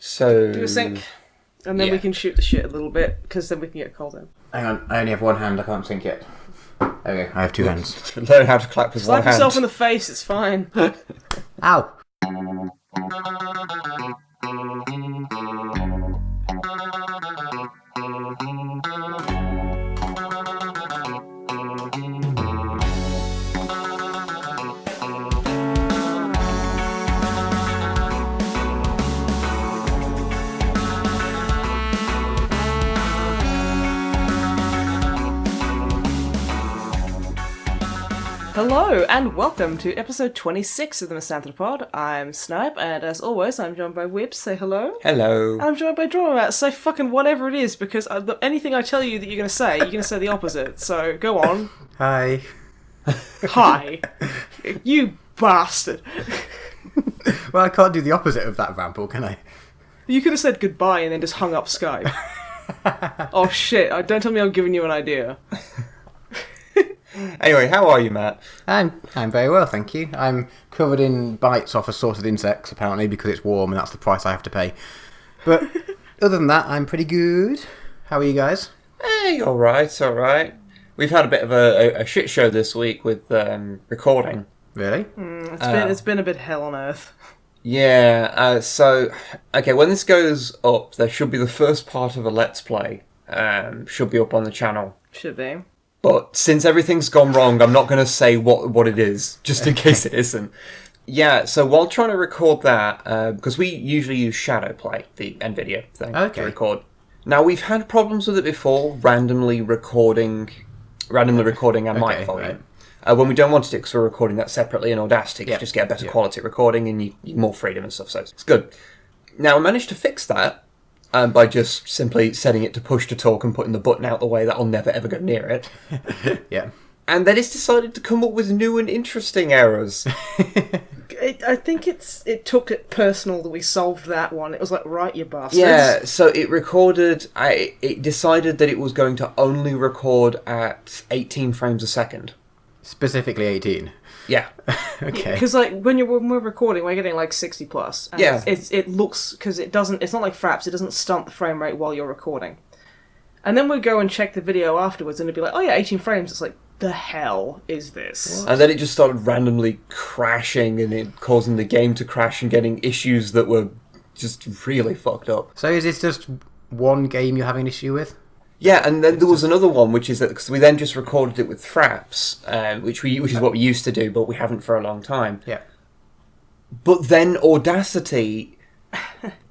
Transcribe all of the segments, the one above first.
So Do a sync, and then we can shoot the shit a little bit, because then we can get cold in. Hang on, I only have one hand, I can't sync yet. There we go, I have two hands. Learn how to clap with one Slap hand. yourself in the face, it's fine. Ow! Hello, and welcome to episode 26 of the MisanthroPod. I'm Snipe, and as always, I'm joined by Wib. Say hello. Hello. I'm joined by Drummer Matt. Say fucking whatever it is, because anything I tell you that you're going to say the opposite. So, go on. Hi. Hi. You bastard. Well, I can't do the opposite of that ramble, can I? You could have said goodbye and then just hung up Skype. Oh shit, don't tell me I'm giving you an idea. Anyway, how are you, Matt? I'm very well, thank you. I'm covered in bites off assorted insects, apparently, because it's warm and that's the price I have to pay. But other than that, I'm pretty good. How are you guys? Hey, alright. We've had a bit of a shit show this week with recording. Really? It's been a bit hell on earth. Yeah, okay, when this goes up, there should be the first part of a Let's Play. Should be up on the channel. Should be. But since everything's gone wrong, I'm not going to say what it is, just in case it isn't. Yeah, so while trying to record that, because we usually use Shadowplay, the NVIDIA thing, to record. Now, we've had problems with it before, randomly recording our mic volume. Right. When we don't want to do it, because we're recording that separately in Audacity, to just get a better quality recording and you more freedom and stuff, so it's good. Now, I managed to fix that. By just simply setting it to push to talk and putting the button out the way that I'll never ever go near it. Yeah. And then it's decided to come up with new and interesting errors. I think it took it personal that we solved that one. It was like, right, you bastards. Yeah, so it recorded... it decided that it was going to only record at 18 frames a second. Specifically 18? Yeah. Okay. Because when we're recording, we're getting like 60 plus. And yeah. It looks, because it's not like Fraps, it doesn't stunt the frame rate while you're recording. And then we go and check the video afterwards and it'd be like, oh yeah, 18 frames. It's like, the hell is this? What? And then it just started randomly crashing and it causing the game to crash and getting issues that were just really fucked up. So is this just one game you're having an issue with? Yeah, and then there was another one, which is that because we then just recorded it with Fraps, which is what we used to do, but we haven't for a long time. Yeah. But then Audacity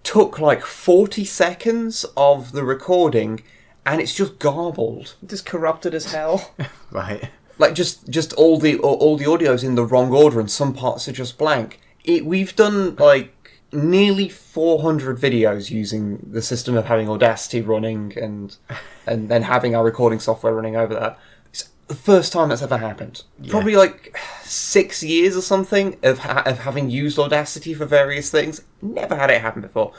took like 40 seconds of the recording, and it's just garbled, just corrupted as hell. Right. Like just all the audio's in the wrong order, and some parts are just blank. We've done like nearly 400 videos using the system of having Audacity running and then having our recording software running over that. It's the first time that's ever happened. Yeah. Probably like 6 years or something of having used Audacity for various things. Never had it happen before.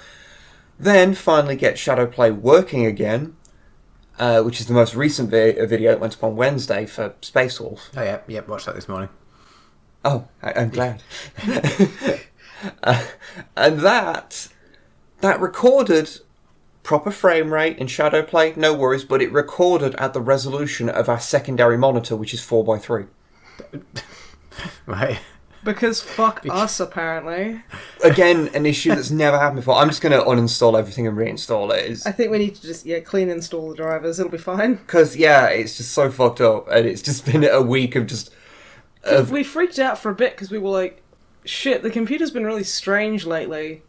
Then finally get Shadowplay working again, which is the most recent video. It went up on Wednesday for Space Wolf. Oh yeah, watched that this morning. Oh, I'm glad. And that recorded proper frame rate in Shadowplay, no worries, but it recorded at the resolution of our secondary monitor, which is 4x3. Right. Because fuck us, apparently. Again, an issue that's never happened before. I'm just going to uninstall everything and reinstall it. I think we need to just clean install the drivers, it'll be fine. Because, it's just so fucked up, and it's just been a week of just... We freaked out for a bit, because we were like, shit, the computer's been really strange lately.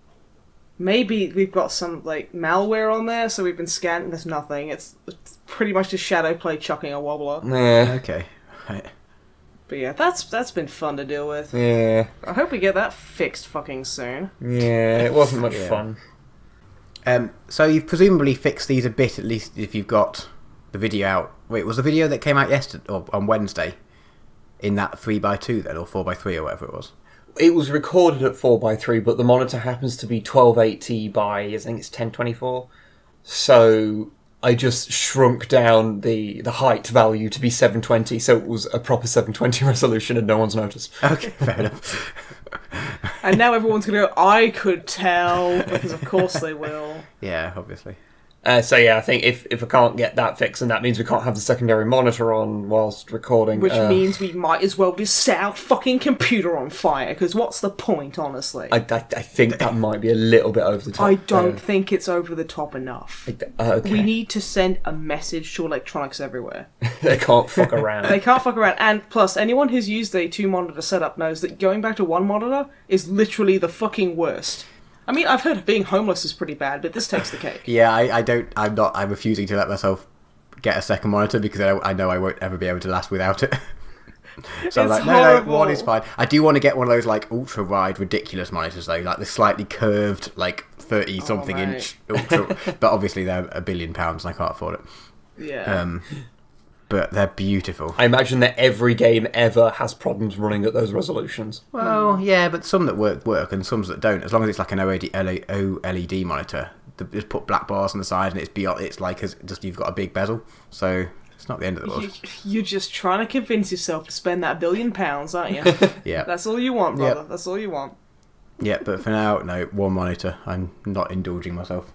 Maybe we've got some, malware on there, so we've been scanning. There's nothing. It's pretty much just Shadowplay chucking a wobbler. Yeah. Okay. Right. But yeah, that's been fun to deal with. Yeah. I hope we get that fixed fucking soon. Yeah, it wasn't much fun. So you've presumably fixed these a bit, at least if you've got the video out. Wait, was the video that came out yesterday, or on Wednesday, in that 3x2 then, or 4x3 or whatever it was? It was recorded at 4x3, but the monitor happens to be 1280 by, I think it's 1024. So I just shrunk down the height value to be 720, so it was a proper 720 resolution and no one's noticed. Okay, fair enough. And now everyone's going to go, I could tell, because of course they will. Yeah, obviously. So yeah, I think if I can't get that fixed, then that means we can't have the secondary monitor on whilst recording. Which means we might as well just set our fucking computer on fire, because what's the point, honestly? I think that might be a little bit over the top. I don't think it's over the top enough. Okay. We need to send a message to electronics everywhere. They can't fuck around. They can't fuck around. And plus, anyone who's used a 2-monitor setup knows that going back to 1 monitor is literally the fucking worst. I mean, I've heard being homeless is pretty bad, but this takes the cake. Yeah, I'm refusing to let myself get a second monitor because I know I won't ever be able to last without it. So I'm like, no, one is fine. I do want to get one of those like ultra wide, ridiculous monitors though, like the slightly curved, like 30-something inch ultra. But obviously they're £1 billion and I can't afford it. Yeah. But they're beautiful. I imagine that every game ever has problems running at those resolutions. Well, yeah, but some that work and some that don't. As long as it's like an OLED monitor, just put black bars on the side and it's beyond. It's like just you've got a big bezel, so it's not the end of the world. You're just trying to convince yourself to spend that £1 billion, aren't you? Yeah, that's all you want, brother. Yep. That's all you want. Yeah, but for now, no, one monitor. I'm not indulging myself.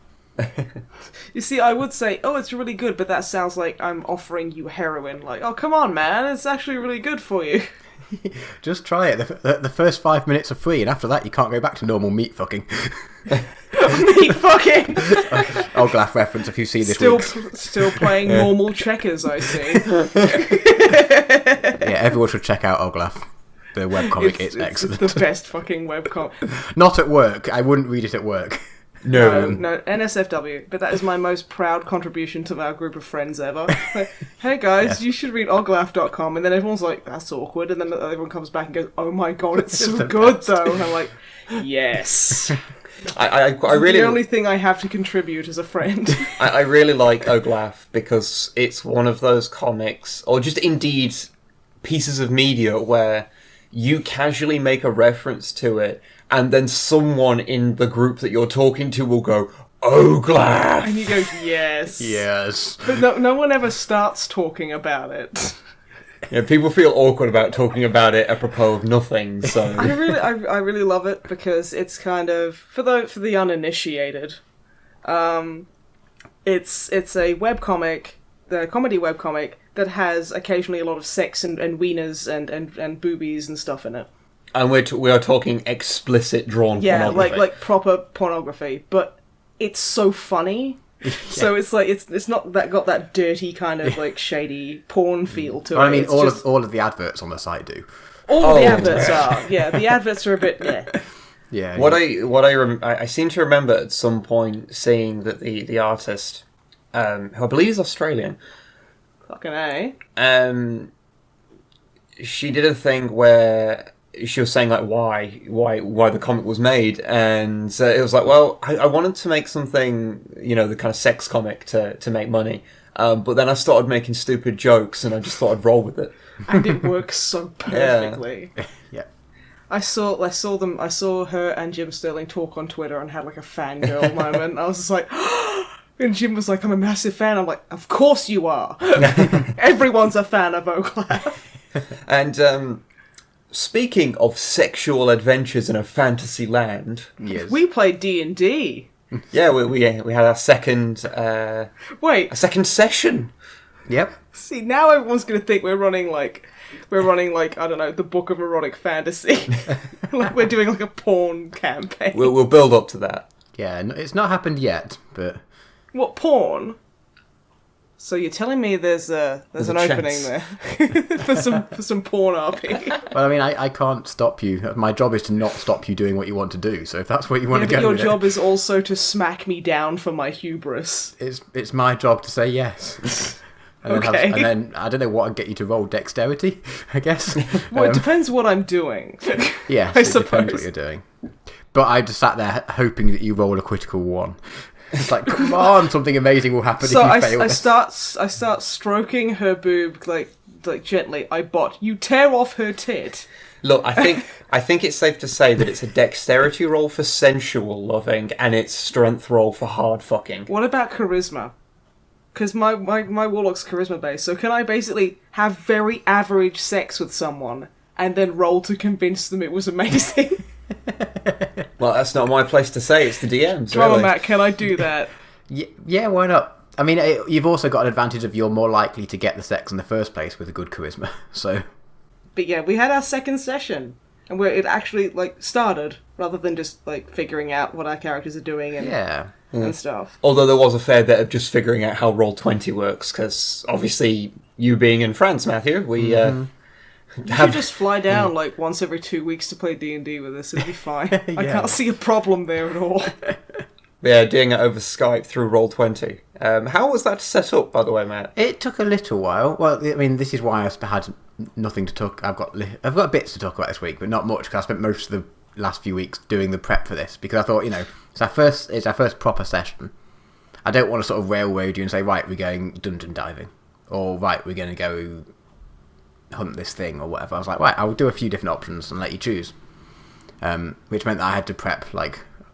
You see, I would say, oh, it's really good, but that sounds like I'm offering you heroin. Like, oh, come on, man, it's actually really good for you. Just try it. The first 5 minutes are free, and after that, you can't go back to normal meat fucking. Meat fucking! Olglaf reference if you see this Still playing normal checkers, I see. Yeah, everyone should check out Olglaf. The webcomic, it's excellent. It's the best fucking webcomic. Not at work. I wouldn't read it at work. No, NSFW, but that is my most proud contribution to our group of friends ever. Like, hey guys, you should read oglaf.com, and then everyone's like, that's awkward, and then everyone comes back and goes, oh my god, it's so good though, and I'm like, yes. I really... The only thing I have to contribute as a friend. I really like Oglaf because it's one of those comics, or just indeed pieces of media where you casually make a reference to it, and then someone in the group that you're talking to will go, Oglaf! And you go, yes. Yes. But no one ever starts talking about it. Yeah, people feel awkward about talking about it apropos of nothing, so... I really love it because it's kind of, for the uninitiated, it's a webcomic, the comedy webcomic, that has occasionally a lot of sex and wieners and boobies and stuff in it. And we are talking explicit drawn pornography. Yeah, like proper pornography, but it's so funny. Yeah. So it's like it's not got that dirty kind of like shady porn feel to it. I mean, all of the adverts on the site do. All the adverts are. Yeah, the adverts are a bit. Yeah. I seem to remember at some point seeing that the artist, who I believe is Australian. Fucking A. She did a thing where she was saying like why the comic was made, and it was like, well, I wanted to make something, the kind of sex comic to make money, but then I started making stupid jokes, and I just thought I'd roll with it. And it works so perfectly. Yeah. I saw her and Jim Sterling talk on Twitter and had like a fangirl moment. I was just like, and Jim was like, I'm a massive fan. I'm like, of course you are. Everyone's a fan of Oglaf. And speaking of sexual adventures in a fantasy land, yes. We played D&D. Yeah, we had our second session. Yep. See, now everyone's going to think we're running like I don't know, the Book of Erotic Fantasy. Like we're doing like a porn campaign. We'll build up to that. Yeah, it's not happened yet, but what, porn? So you're telling me there's an opening there for some porn RP? Well, I mean, I can't stop you. My job is to not stop you doing what you want to do. So if that's what you want to go your with job is also to smack me down for my hubris. It's my job to say yes. And then I don't know what I'd get you to roll dexterity, I guess. Well, it depends what I'm doing. Yeah, I it suppose. Depends what you're doing. But I just sat there hoping that you roll a critical one. It's like, come on, something amazing will happen if you fail. I start stroking her boob like gently. I bot. You tear off her tit. Look, I think it's safe to say that it's a dexterity roll for sensual loving and it's strength roll for hard fucking. What about charisma? Because my warlock's charisma based, so can I basically have very average sex with someone and then roll to convince them it was amazing? Well, that's not my place to say. It's the DM's. Drummer really. Matt, can I do that? Yeah, why not? I mean, you've also got an advantage of you're more likely to get the sex in the first place with a good charisma. So, But yeah, we had our second session, and where it actually started rather than just figuring out what our characters are doing and stuff. Although there was a fair bit of just figuring out how Roll20 works, because obviously you being in France, Matthew, we You should just fly down once every 2 weeks to play D&D with us. It'd be fine. Yeah. I can't see a problem there at all. Yeah, doing it over Skype through Roll20. How was that set up, by the way, Matt? it took a little while. Well, I mean, this is why I had nothing to talk. I've got bits to talk about this week, but not much because I spent most of the last few weeks doing the prep for this because I thought, it's our first proper session. I don't want to sort of railroad you and say, right, we're going dungeon diving, or right, we're going to go hunt this thing or whatever. I was like, right, I'll do a few different options and let you choose. Which meant that I had to prep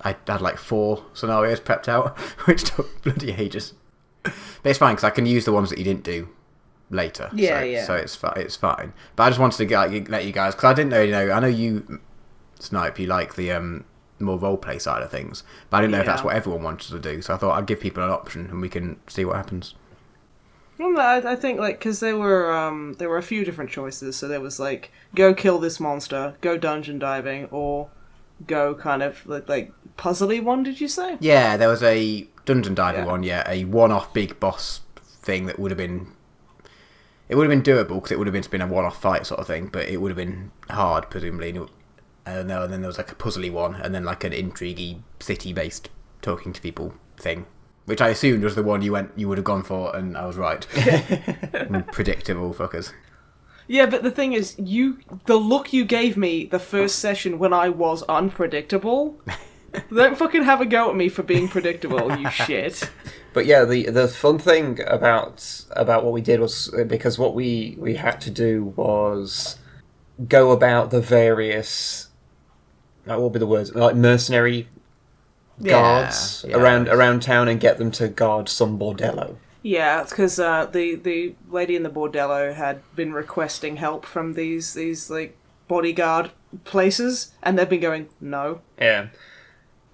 I had 4 scenarios prepped out, which took bloody ages. But it's fine because I can use the ones that you didn't do later. Yeah. So it's fine. But I just wanted to let you guys, because I didn't know. I know you, Snipe, you like the more roleplay side of things, but I didn't know if that's what everyone wanted to do. So I thought I'd give people an option and we can see what happens. Well, I think because there were a few different choices. So there was go kill this monster, go dungeon diving, or go kind of puzzly one. Did you say? Yeah, there was a dungeon diver one. Yeah, a one-off big boss thing that would have been. It would have been doable because it would have been a one-off fight sort of thing, but it would have been hard presumably. And then there was a puzzly one, and then an intriguey city-based talking to people thing, which I assumed was the one you would have gone for, and I was right. Predictable fuckers. Yeah, but the thing is, the look you gave me the first session when I was unpredictable. Don't fucking have a go at me for being predictable, you shit. But yeah, the fun thing about what we did was, because what we had to do was go about the various, what would be the words, mercenary guards around town and get them to guard some bordello. Yeah, it's because the lady in the bordello had been requesting help from these bodyguard places, and they've been going, no. Yeah.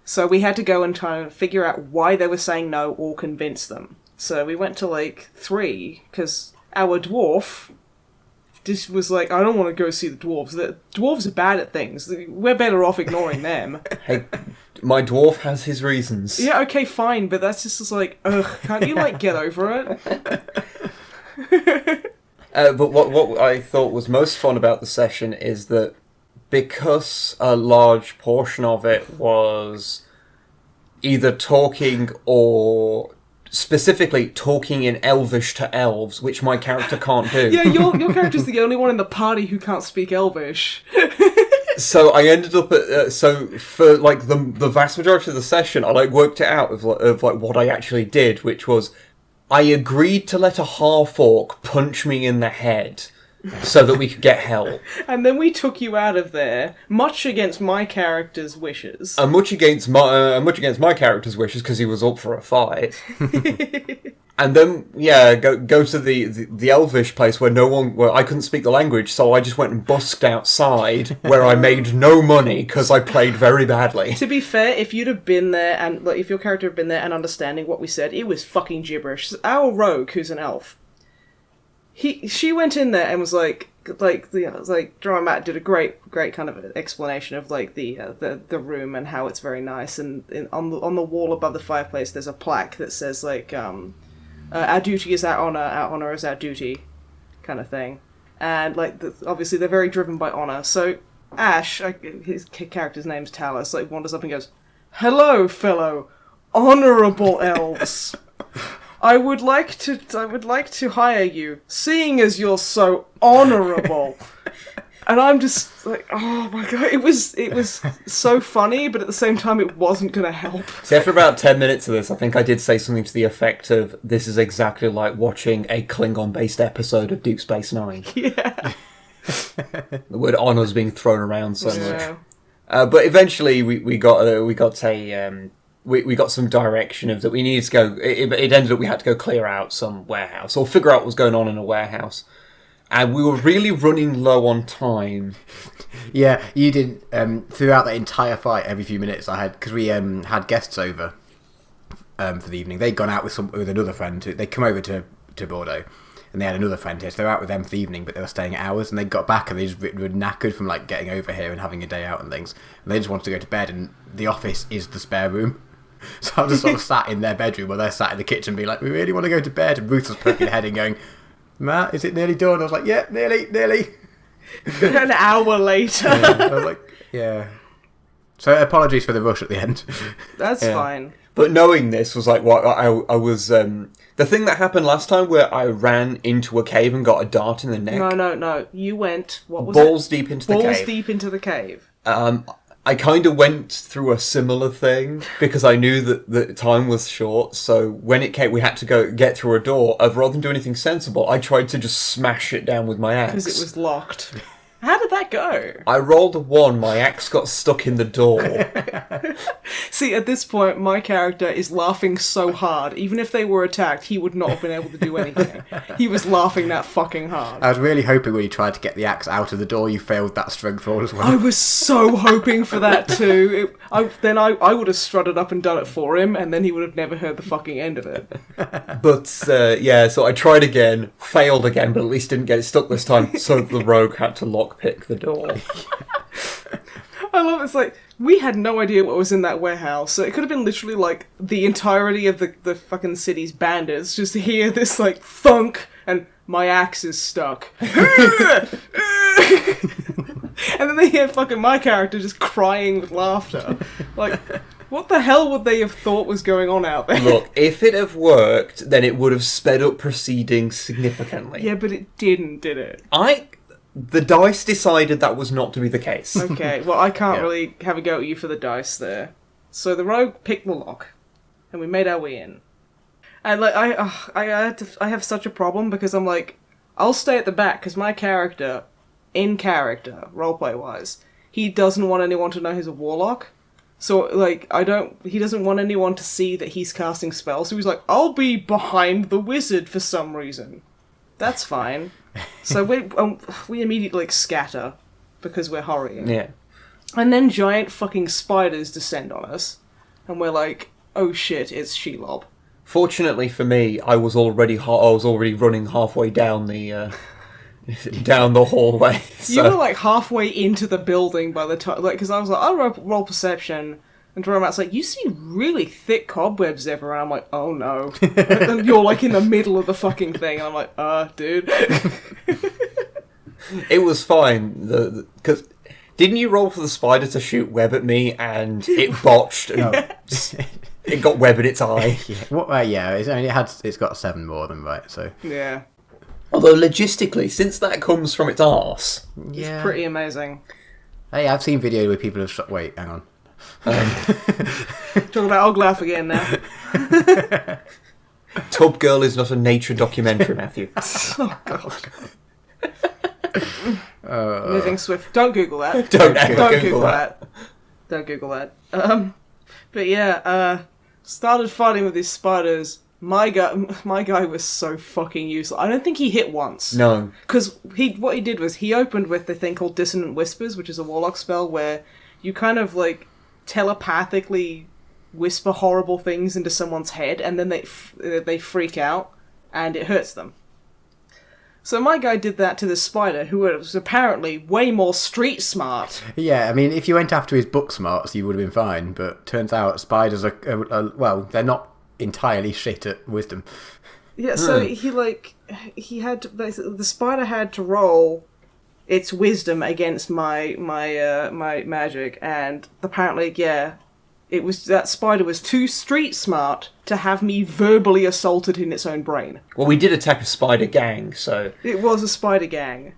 So we had to go and try and figure out why they were saying no or convince them. So we went to 3, because our dwarf just was I don't want to go see the dwarves. The dwarves are bad at things. We're better off ignoring them. Hey, my dwarf has his reasons. Yeah, okay, fine, but that's just ugh, can't you get over it? But what I thought was most fun about the session is that because a large portion of it was either talking or specifically talking in Elvish to elves, which my character can't do. Yeah, your character's the only one in the party who can't speak Elvish. So I ended up at for the vast majority of the session, I worked it out of what I actually did, which was I agreed to let a half-orc punch me in the head so that we could get help. And then we took you out of there, much against my character's wishes. Much against my character's wishes because he was up for a fight. And then, go to the Elvish place where I couldn't speak the language, so I just went and busked outside, where I made no money because I played very badly. To be fair, if you'd have been there and if your character had been there and understanding what we said, it was fucking gibberish. Our rogue, who's an elf, she went in there and was Drummer Matt did a great kind of explanation of the room and how it's very nice, and on the wall above the fireplace there's a plaque that says our duty is our honor is our duty, kind of thing. And obviously they're very driven by honor. So Ash, his character's name's Talus, wanders up and goes, "Hello, fellow honorable elves. I would like to hire you, seeing as you're so honorable." And I'm just oh my god, it was so funny, but at the same time it wasn't going to help. So after about 10 minutes of this, I think I did say something to the effect of, this is exactly like watching a Klingon-based episode of Deep Space Nine. Yeah. The word honor's being thrown around so much. But eventually we got some direction of that we needed to go. It ended up we had to go clear out some warehouse or figure out what was going on in a warehouse. And we were really running low on time. Yeah, you did. Throughout the entire fight, every few minutes I had... Because we had guests over for the evening. They'd gone out with another friend. They'd come over to Bordeaux. And they had another friend here. So they were out with them for the evening, but they were staying at ours. And they got back and they just were knackered from like getting over here and having a day out and things. And they just wanted to go to bed. And the office is the spare room. So I just sort of sat in their bedroom while they're sat in the kitchen being like, we really want to go to bed. And Ruth was poking her head and going, Matt, is it nearly done? I was like, yeah, nearly. An hour later. Yeah, I was like, yeah. So apologies for the rush at the end. That's fine. But knowing this was like what I was... the thing that happened last time where I ran into a cave and got a dart in the neck. No. You went... What was balls it? Deep into the cave. Balls deep into the cave. I kind of went through a similar thing because I knew that the time was short. So when it came, we had to go get through a door. Rather than do anything sensible, I tried to just smash it down with my axe. Because it was locked. How did that go? I rolled a 1, my axe got stuck in the door. See, at this point, my character is laughing so hard. Even if they were attacked, he would not have been able to do anything. He was laughing that fucking hard. I was really hoping when you tried to get the axe out of the door, you failed that strength roll as well. I was so hoping for that too. I would have strutted up and done it for him, and then he would have never heard the fucking end of it. But, so I tried again, failed again, but at least didn't get it stuck this time, so the rogue had to lockpick the door. I love it. It's like, we had no idea what was in that warehouse, so it could have been literally like the entirety of the fucking city's bandits just to hear this like thunk and my axe is stuck. And then they hear fucking my character just crying with laughter. Like, what the hell would they have thought was going on out there? Look, if it had worked, then it would have sped up proceedings significantly. Yeah, but it didn't, did it? The dice decided that was not to be the case. Okay, well, I can't really have a go at you for the dice there. So the rogue picked the lock, and we made our way in. And like, I have such a problem because I'm like, I'll stay at the back because my character, in character, roleplay wise, he doesn't want anyone to know he's a warlock. So like, he doesn't want anyone to see that he's casting spells. So he's like, I'll be behind the wizard for some reason. That's fine. So we immediately like scatter because we're hurrying. Yeah. And then giant fucking spiders descend on us, and we're like, "Oh shit, it's Shelob." Fortunately for me, I was already running halfway down the down the hallway. So. You were like halfway into the building by the time, like, because I was like, "I'll roll perception." And Drummer Matt's like, you see really thick cobwebs everywhere. And I'm like, oh no. And you're like in the middle of the fucking thing. And I'm like, dude. It was fine. Because didn't you roll for the spider to shoot web at me and it botched? And it got web in its eye. It's got 7 more than right, so. Yeah. Although logistically, since that comes from its arse. It's pretty amazing. Hey, I've seen video where people have shot. Wait, hang on. Talking about Oglath again now. Tub Girl is not a nature documentary, Matthew. Oh god. Moving swift. Don't Google that. Don't Google that. Don't Google that. But yeah, started fighting with these spiders. My guy was so fucking useless. I don't think he hit once. No. Because what he did was he opened with the thing called Dissonant Whispers, which is a warlock spell where you kind of like telepathically whisper horrible things into someone's head, and then they freak out, and it hurts them. So my guy did that to the spider, who was apparently way more street smart. Yeah, I mean, if you went after his book smarts, you would have been fine, but turns out spiders are well, they're not entirely shit at wisdom. Yeah, so he had to, the spider had to roll its wisdom against my magic, and apparently, that spider was too street smart to have me verbally assaulted in its own brain. Well, we did attack a spider gang, so... It was a spider gang.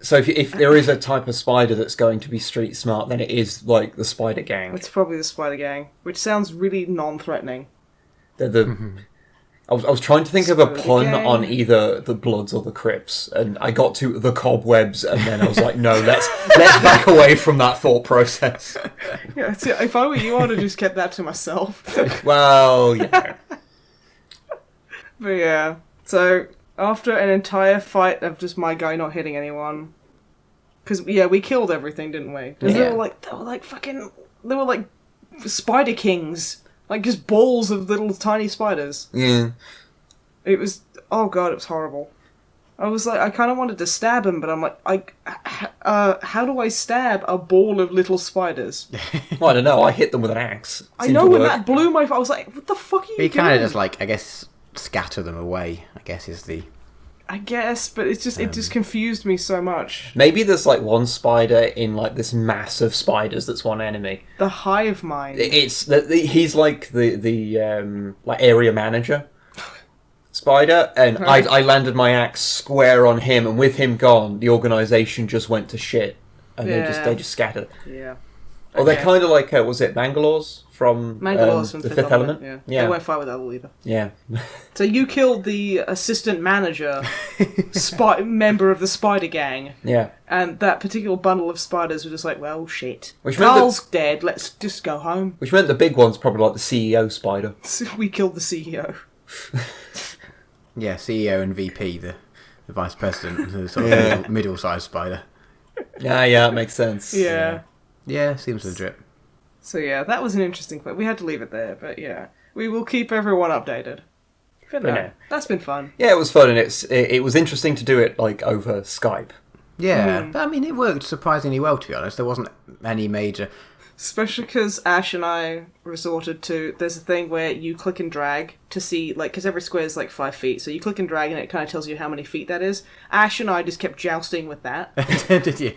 So if there is a type of spider that's going to be street smart, then it is, like, the spider gang. It's probably the spider gang, which sounds really non-threatening. I was trying to think of a pun on either the Bloods or the Crips, and I got to the cobwebs, and then I was like, no, let's back away from that thought process. Yeah, see, if I were you, I would have just kept that to myself. Well, yeah. But yeah, so After an entire fight of just my guy not hitting anyone. Because, yeah, we killed everything, didn't we? Yeah. They were like spider kings. Like, just balls of little tiny spiders. Yeah. It was, oh god, it was horrible. I was like, I kind of wanted to stab him, but I'm like, how do I stab a ball of little spiders? Well, I don't know. I hit them with an axe. I know, when that blew my... I was like, what the fuck are you doing? You kind of just, like, I guess, scatter them away, I guess is the... I guess, but it just confused me so much. Maybe there's like one spider in like this mass of spiders that's one enemy. The hive mind. He's like the like area manager spider, and I landed my axe square on him, and with him gone, the organization just went to shit, and they just scattered. Yeah. Or they're kind of like was it Mangalore's from from the Fifth Element? Yeah. They won't fight with that either. Yeah. So you killed the assistant manager, member of the spider gang. Yeah. And that particular bundle of spiders were just like, well, shit. Which meant Carl's dead, let's just go home. Which meant the big one's probably like the CEO spider. So we killed the CEO. Yeah, CEO and VP, the vice president, the sort of middle-sized spider. Yeah, it makes sense. Yeah, seems legit. So yeah, that was an interesting point. We had to leave it there, but yeah. We will keep everyone updated. But no, that's been fun. Yeah, it was fun, and it was interesting to do it like over Skype. Yeah, but, I mean, it worked surprisingly well, to be honest. There wasn't any major... Especially because Ash and I resorted to... There's a thing where you click and drag to see... like, because every square is like 5 feet, so you click and drag and it kind of tells you how many feet that is. Ash and I just kept jousting with that. Did you?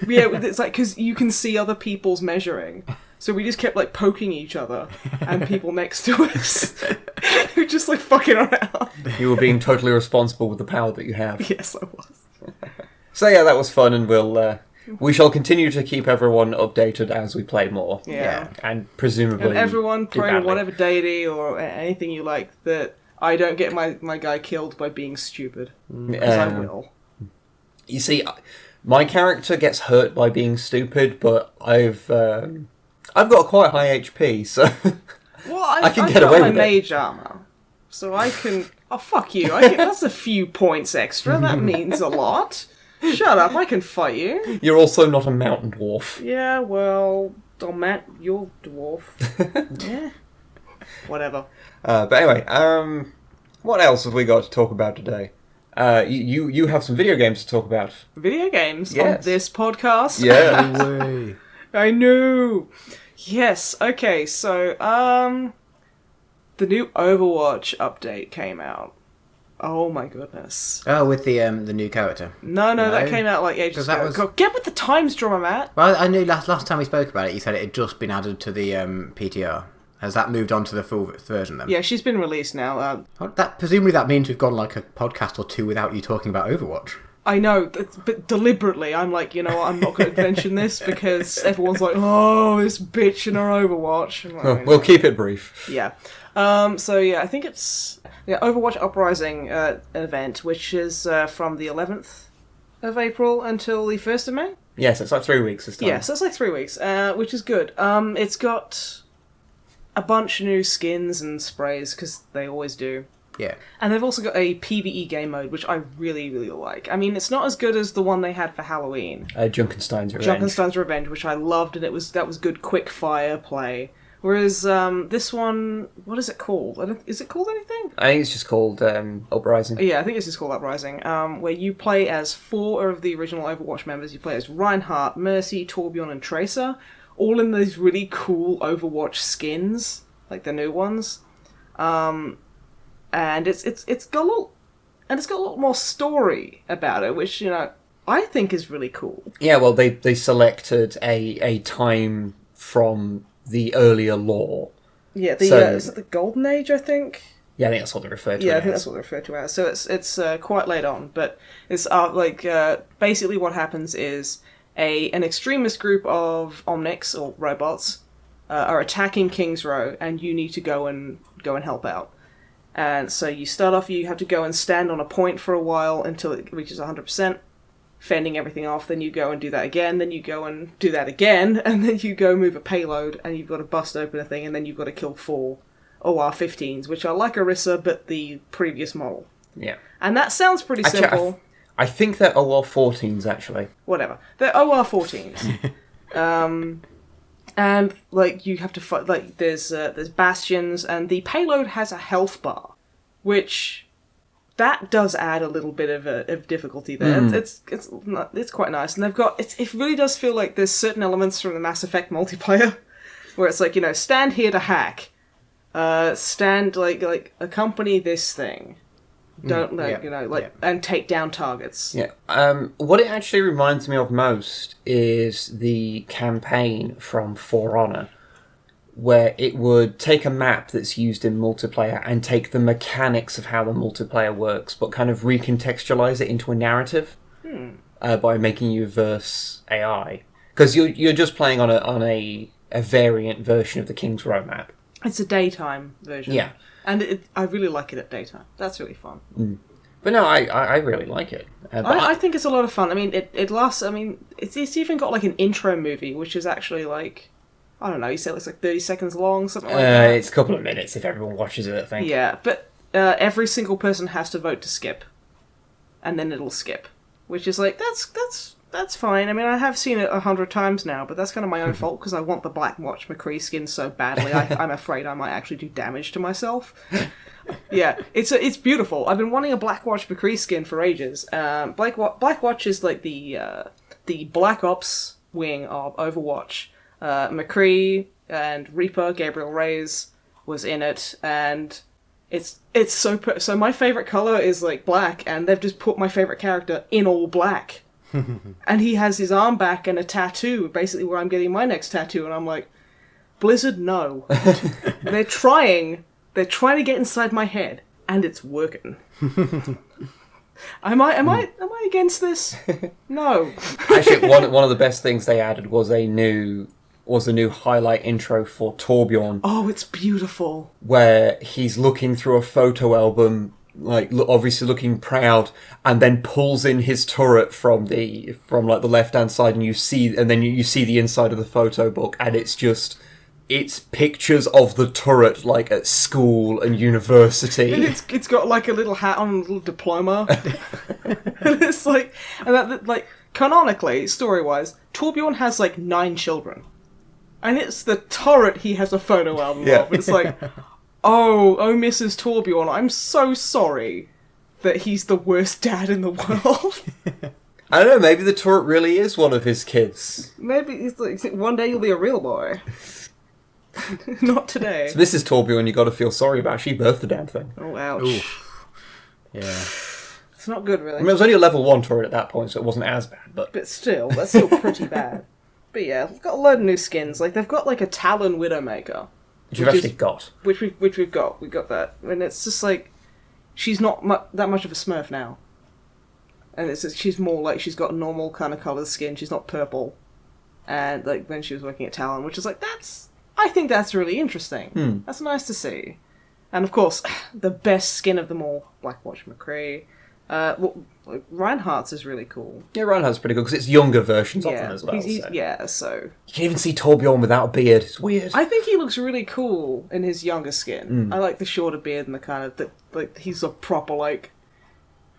Yeah, it's like, because you can see other people's measuring. So we just kept, like, poking each other and people next to us. We were just, like, fucking around. You were being totally responsible with the power that you have. Yes, I was. So yeah, that was fun, and we shall continue to keep everyone updated as we play more. Yeah. And presumably... And everyone do pray to badly. whatever deity or anything you like that I don't get my guy killed by being stupid. Because I will. You see, my character gets hurt by being stupid, but I've got quite high HP, so Well, I can I've get got away my with it. mage armor, so I can... Oh, fuck you. That's a few points extra. That means a lot. Shut up, I can fight you. You're also not a mountain dwarf. Yeah, well... Oh, Matt, you're dwarf. Yeah. Whatever. But anyway, what else have we got to talk about today? You have some video games to talk about. Video games Yes. on this podcast? Yeah. No way. I knew. Yes. Okay. So, the new Overwatch update came out. Oh my goodness. Oh, with the new character. No, that came out like ages 'Cause that ago. was- God, get with the times, Drummer Matt. Well, I knew last time we spoke about it, you said it had just been added to the PTR. Has that moved on to the full version then? Yeah, she's been released now. Presumably that means we've gone like a podcast or two without you talking about Overwatch. I know, but deliberately, I'm like, you know what, I'm not going to mention this because everyone's like, oh, this bitch in our Overwatch. I'm like, Well, we'll keep it brief. Yeah. So yeah, I think it's Overwatch Uprising event, which is from the 11th of April until the 1st of May. Yes, it's like 3 weeks this time. Yeah, so it's like 3 weeks, which is good. It's got a bunch of new skins and sprays, because they always do. Yeah. And they've also got a PvE game mode, which I really, really like. I mean, it's not as good as the one they had for Halloween. Junkenstein's Revenge. Junkenstein's Revenge, which I loved, and that was good quick fire play. Whereas this one, what is it called? Is it called anything? I think it's just called Uprising. Yeah, I think it's just called Uprising, where you play as 4 of the original Overwatch members. You play as Reinhardt, Mercy, Torbjorn, and Tracer, all in these really cool Overwatch skins, like the new ones. And it's got a lot more story about it, which, you know, I think is really cool. Yeah, well, they selected a time from the earlier lore. Yeah, is it the Golden Age, I think? Yeah, I think that's what they refer to it Yeah, I as. think that's what they refer to it as. So it's quite late on, but it's basically what happens is an extremist group of Omnics, or robots, are attacking King's Row, and you need to go and help out. And so you start off, you have to go and stand on a point for a while until it reaches 100%, fending everything off, then you go and do that again, then you go and do that again, and then you go move a payload, and you've got to bust open a thing, and then you've got to kill 4 OR-15s, which are like Orisa, but the previous model. Yeah. And that sounds pretty Actually, simple. I think they're OR14s, actually. Whatever. They're OR14s. And, like, you have to fight, like, there's bastions, and the payload has a health bar, which... That does add a little bit of difficulty there. It's quite nice, and they've got it really does feel like there's certain elements from the Mass Effect multiplayer where it's like, you know, stand here to hack, stand like accompany this thing, don't and take down targets. Yeah. What it actually reminds me of most is the campaign from For Honor, where it would take a map that's used in multiplayer and take the mechanics of how the multiplayer works, but kind of recontextualize it into a narrative by making you verse AI. Because you're just playing on a variant version of the King's Row map. It's a daytime version. Yeah. And I really like it at daytime. That's really fun. But no, I really like it. I think it's a lot of fun. I mean, it lasts... I mean, it's even got like an intro movie, which is actually like... I don't know, you said it's like 30 seconds long, something like that? It's a couple of minutes if everyone watches it, I think. Yeah, but every single person has to vote to skip. And then it'll skip. Which is like, that's fine. I mean, I have seen it 100 times now, but that's kind of my own fault, because I want the Blackwatch McCree skin so badly, I'm afraid I might actually do damage to myself. Yeah, it's beautiful. I've been wanting a Blackwatch McCree skin for ages. Blackwatch is like the Black Ops wing of Overwatch. McCree and Reaper, Gabriel Reyes, was in it, and it's so... So my favourite colour is, like, black, and they've just put my favourite character in all black. And he has his arm back and a tattoo, basically where I'm getting my next tattoo, and I'm like, Blizzard, no. They're trying to get inside my head, and it's working. Am I against this? No. Actually, one of the best things they added was a new highlight intro for Torbjorn. Oh, it's beautiful. Where he's looking through a photo album, like obviously looking proud, and then pulls in his turret from the left hand side, and you see the inside of the photo book, and it's pictures of the turret like at school and university. And it's got like a little hat on, a little diploma. And it's like, and that, like, canonically, story wise, Torbjorn has like 9 children. And it's the turret he has a photo album of. It's like, oh, Mrs. Torbjorn, I'm so sorry that he's the worst dad in the world. I don't know, maybe the turret really is one of his kids. Maybe it's like, one day you'll be a real boy. Not today. So Mrs. Torbjorn, you got to feel sorry about. She birthed the damn thing. Oh, ouch. Oof. Yeah. It's not good, really. I mean, it was only a level 1 turret at that point, so it wasn't as bad, But still, that's still pretty bad. But yeah, they've got a load of new skins. Like, they've got like a Talon Widowmaker. Which you've actually got. Which we've got. We got that. And it's just like, she's not that much of a Smurf now. And she's more like, she's got a normal kind of coloured skin. She's not purple. And like, when she was working at Talon, which is like, I think that's really interesting. That's nice to see. And of course, the best skin of them all, Blackwatch McCree. Reinhardt's is really cool. Yeah, Reinhardt's pretty cool, because it's younger versions of them as well. So... You can even see Torbjorn without a beard. It's weird. I think he looks really cool in his younger skin. I like the shorter beard and the kind of... like, he's a proper, like,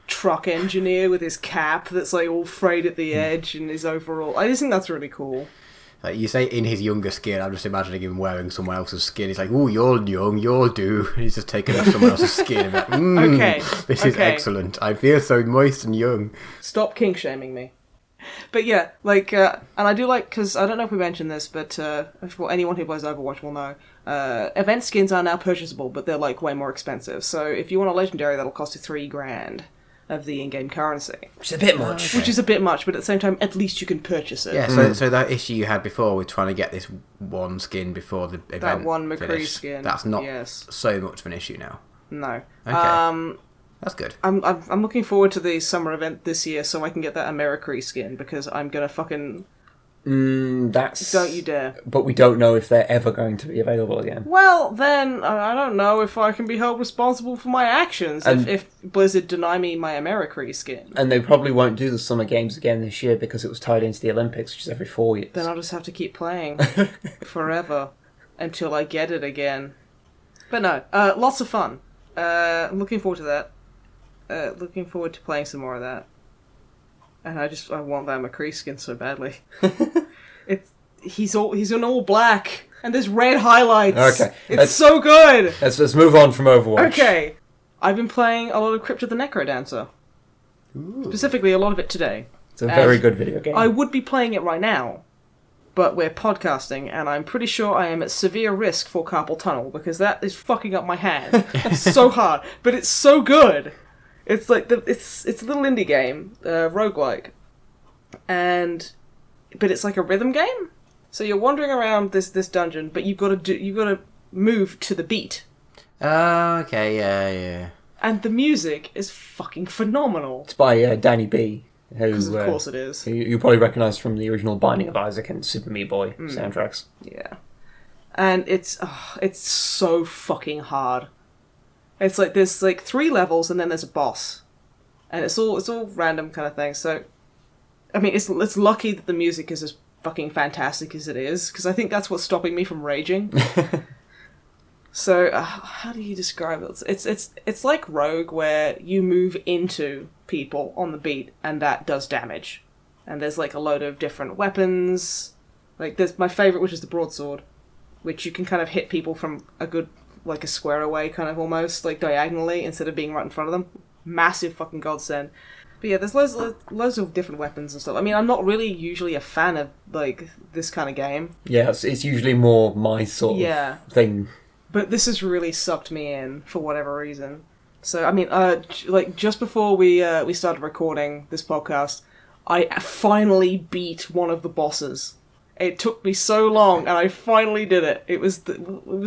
truck engineer with his cap that's, like, all frayed at the edge and his overall... I just think that's really cool. Like you say, in his younger skin, I'm just imagining him wearing someone else's skin. He's like, "Oh, you're young, you'll do." And he's just taking off someone else's skin. And like, Okay, this is excellent. I feel so moist and young. Stop kink shaming me. But yeah, like, and I do like, because I don't know if we mentioned this, but for anyone who plays Overwatch will know, event skins are now purchasable, but they're like way more expensive. So if you want a legendary, that'll cost you $3,000 of the in-game currency. Which is a bit much. Which is a bit much, but at the same time, at least you can purchase it. Yeah, so that issue you had before with trying to get this one skin before the event that one McCree finished, skin. that's not so much of an issue now. No. Okay. That's good. I'm looking forward to the summer event this year so I can get that AmeriCree skin, because I'm gonna fucking... That's... Don't you dare. But we don't know if they're ever going to be available again. Well, then, I don't know if I can be held responsible for my actions if Blizzard deny me my AmeriCree skin. And they probably won't do the Summer Games again this year because it was tied into the Olympics, which is every 4 years. Then I'll just have to keep playing forever until I get it again. But no, lots of fun. I'm looking forward to that. looking forward to playing some more of that. And I want that McCree skin so badly. He's in all black, and there's red highlights. Okay, it's so good. Let's move on from Overwatch. Okay, I've been playing a lot of Crypt of the Necrodancer. Ooh. Specifically, a lot of it today. It's a very good video game. I would be playing it right now, but we're podcasting, and I'm pretty sure I am at severe risk for carpal tunnel, because that is fucking up my hand. It's so hard, but it's so good. It's like it's a little indie game, roguelike, but it's like a rhythm game. So you're wandering around this dungeon, but you've got to move to the beat. Oh, okay, yeah. And the music is fucking phenomenal. It's by Danny B. Because of course it is. Who you probably recognise from the original Binding of Isaac and Super Meat Boy soundtracks. Yeah. And it's so fucking hard. It's like there's like 3 levels and then there's a boss. And it's all random kind of thing. So I mean it's lucky that the music is as fucking fantastic as it is, because I think that's what's stopping me from raging. So how do you describe it? It's like Rogue, where you move into people on the beat and that does damage. And there's like a load of different weapons. Like there's my favourite, which is the broadsword, which you can kind of hit people from a square away, kind of almost like diagonally instead of being right in front of them. Massive fucking godsend. But yeah, there's loads of different weapons and stuff. I mean, I'm not really usually a fan of like this kind of game. Yeah, it's usually more my sort of thing. But this has really sucked me in for whatever reason. So I mean, like just before we started recording this podcast, I finally beat one of the bosses. It took me so long, and I finally did it. It was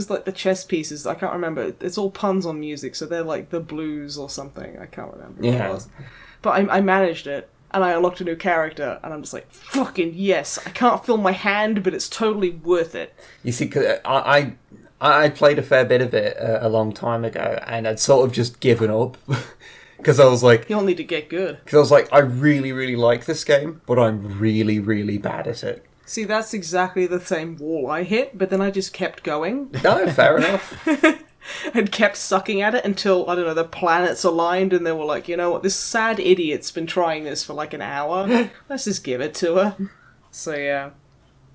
like the chess pieces. I can't remember. It's all puns on music, so they're like the blues or something. I can't remember what it was. But I managed it, and I unlocked a new character, and I'm just like, fucking yes! I can't feel my hand, but it's totally worth it. You see, 'cause I played a fair bit of it a long time ago, and I'd sort of just given up. Because I was like... You'll need to get good. Because I was like, I really, really like this game, but I'm really, really bad at it. See, that's exactly the same wall I hit, but then I just kept going. No, fair enough. And kept sucking at it until, I don't know, the planets aligned and they were like, you know what, this sad idiot's been trying this for like an hour. Let's just give it to her. So yeah,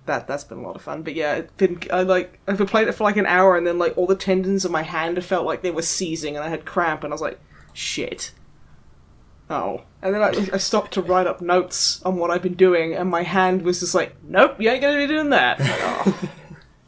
that's been a lot of fun. But yeah, I've played it for like an hour and then like all the tendons of my hand felt like they were seizing and I had cramp and I was like, shit. Oh. And then I stopped to write up notes on what I've been doing and my hand was just like, nope, you ain't gonna be doing that. Like, oh.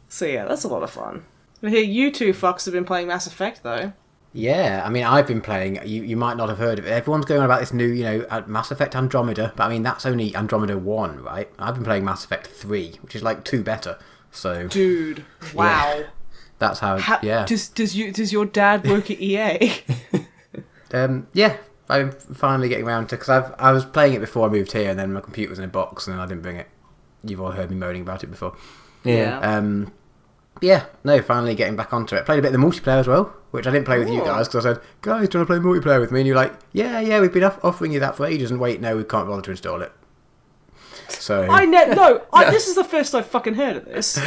So yeah, that's a lot of fun. But here, you two fucks have been playing Mass Effect, though. Yeah, I mean, I've been playing, you might not have heard of it. Everyone's going on about this new, Mass Effect Andromeda, but I mean, that's only Andromeda 1, right? I've been playing Mass Effect 3, which is like 2 better, so... Dude, wow. Yeah, that's how, yeah. Does your dad work at EA? Yeah, I'm finally getting around to, because I was playing it before I moved here, and then my computer was in a box, and then I didn't bring it. You've all heard me moaning about it before. Yeah. Yeah, no, finally getting back onto it. Played a bit of the multiplayer as well, which I didn't play with you guys, because I said, guys, do you want to play multiplayer with me? And you're like, yeah, we've been offering you that for ages, and wait, no, we can't bother to install it. So this is the first I've fucking heard of this.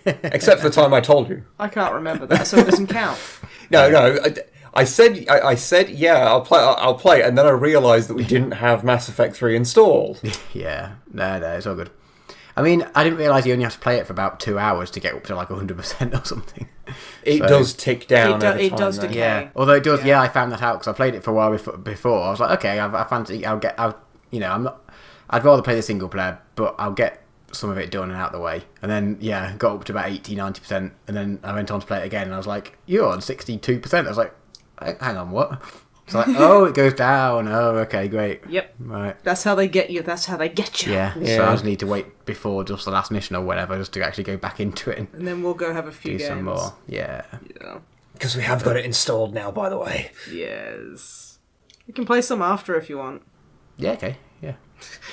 Except for the time I told you. I can't remember that, so it doesn't count. No, I said, yeah, I'll play, and then I realised that we didn't have Mass Effect 3 installed. Yeah, no, it's all good. I mean, I didn't realise you only have to play it for about 2 hours to get up to like 100% or something. It does tick down over time. It does decay. Yeah, although it does. Yeah, I found that out because I played it for a while before. I was like, okay, I fancy. I'd rather play the single player, but I'll get some of it done and out of the way. And then got up to about 80-90%, and then I went on to play it again, and I was like, you're on 62%. I was like, hang on, what? It's like, oh, it goes down. Oh, okay, great. Yep. Right. That's how they get you. Yeah. So I just need to wait before just the last mission or whatever, just to actually go back into it. And then we'll go have a few do games. some more. Yeah. Because we have got it installed now, by the way. Yes. You can play some after if you want. Yeah, okay. Yeah.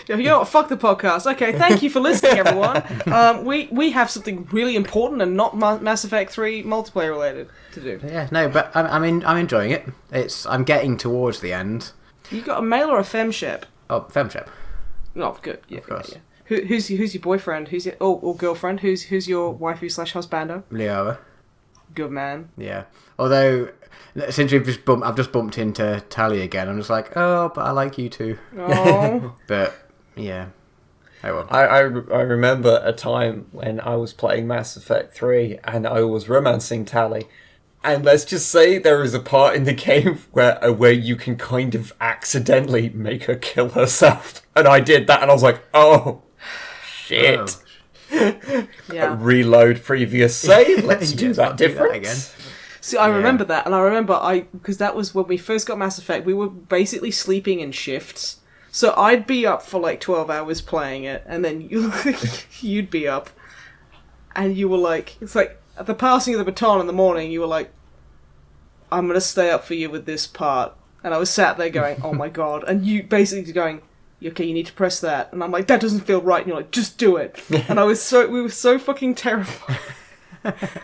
You know what? Fuck the podcast. Okay, thank you for listening, everyone. We have something really important and not Mass Effect 3 multiplayer related to do. Yeah, no, but I'm enjoying it. I'm getting towards the end. You got a male or a femship? Oh, femship. Oh, good. Yeah, of course. Yeah. Who's your boyfriend? Who's your or girlfriend? Who's your waifu /husbando? Leora. Good man. Yeah. Although, since I've just bumped into Tally again, I'm just like, oh, but I like you too. Oh. But, yeah. Oh well. I remember a time when I was playing Mass Effect 3 and I was romancing Tally. And let's just say there is a part in the game where you can kind of accidentally make her kill herself. And I did that and I was like, oh, shit. Oh. Yeah. Reload previous save. Let's do that different again. See, I remember that, and I remember because that was when we first got Mass Effect, we were basically sleeping in shifts. So I'd be up for like 12 hours playing it, and then you'd be up, and you were like, it's like, at the passing of the baton in the morning, you were like, I'm gonna stay up for you with this part. And I was sat there going, oh my god, and you basically going, okay, you need to press that. And I'm like, that doesn't feel right, and you're like, just do it. And we were so fucking terrified.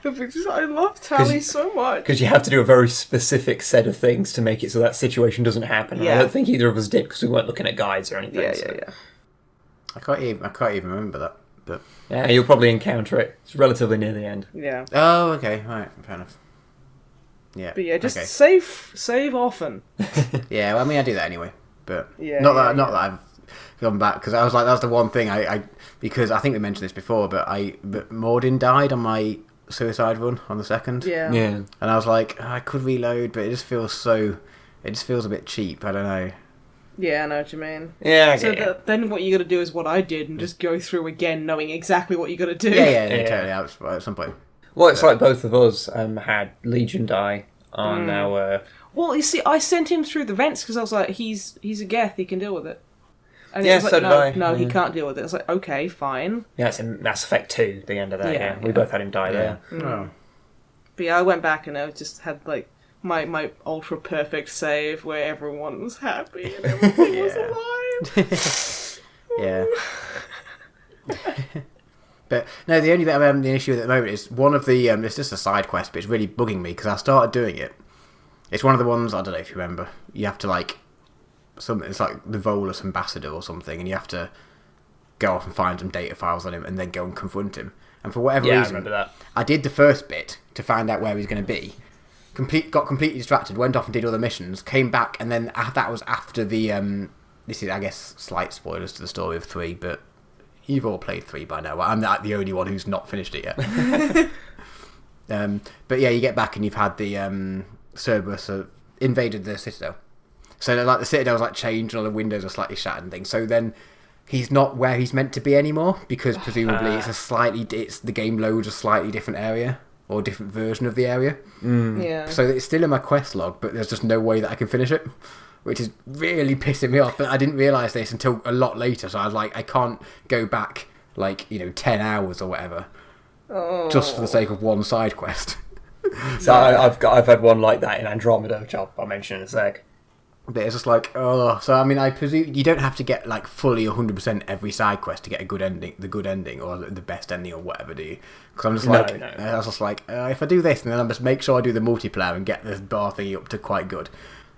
Because I love Tally so much. Because you have to do a very specific set of things to make it so that situation doesn't happen. And Yeah. I don't think either of us did because we weren't looking at guides or anything. Yeah. I can't even remember that. But Yeah, you'll probably encounter it. It's relatively near the end. Yeah. oh, okay, right, fair enough. Yeah. But yeah, just okay. save often. Yeah, well, I mean, I do that anyway. But Yeah, not yeah, that I've gone back because I was like, that's the one thing I because I think we mentioned this before, but Mordin died on my suicide run on the second. Yeah. Yeah. And I was like, I could reload, but it just feels a bit cheap. I don't know. Yeah, I know what you mean. Yeah, So okay. then what you got to do is what I did and just go through again, knowing exactly what you got to do. Yeah, Yeah. totally. At some point. Well, it's like both of us had Legion die on our... Well, you see, I sent him through the vents because I was like, he's a Geth, he can deal with it. And Yeah, he was so like, did no, I. no, he Yeah. can't deal with it. I was like, okay, fine. Yeah, it's in Mass Effect 2, the end of that, Yeah, We yeah. both had him die there. Oh. But yeah, I went back and I just had like my ultra perfect save where everyone was happy and everything was alive. Yeah. But no, the only bit I'm having the issue with at the moment is one of the it's just a side quest, but it's really bugging me because I started doing it. It's one of the ones, I don't know if you remember, you have to like it's like the Volus ambassador or something, and you have to go off and find some data files on him and then go and confront him. And for whatever Yeah, I reason, remember that. I did the first bit to find out where he's going to be. Got completely distracted, went off and did all the missions, came back, and then that was after the this is, I guess, slight spoilers to the story of 3, but you've all played 3 by now. I'm not the only one who's not finished it yet. But yeah, you get back and you've had the Cerberus invaded the Citadel. So like the Citadel's like changed and all the windows are slightly shattered and things. So then he's not where he's meant to be anymore because presumably it's the game loads a slightly different area or a different version of the area. Yeah. So it's still in my quest log, but there's just no way that I can finish it, which is really pissing me off. But I didn't realise this until a lot later, so I was like, I can't go back 10 hours or whatever just for the sake of one side quest. So I've had one like that in Andromeda, which I'll mention in a sec. But it's just like, oh, so I mean, I presume you don't have to get like fully 100% every side quest to get a good ending, or the best ending, or whatever, do you? Because I'm just like, No. I was just like, if I do this, and then I must make sure I do the multiplayer and get this bar thingy up to quite good.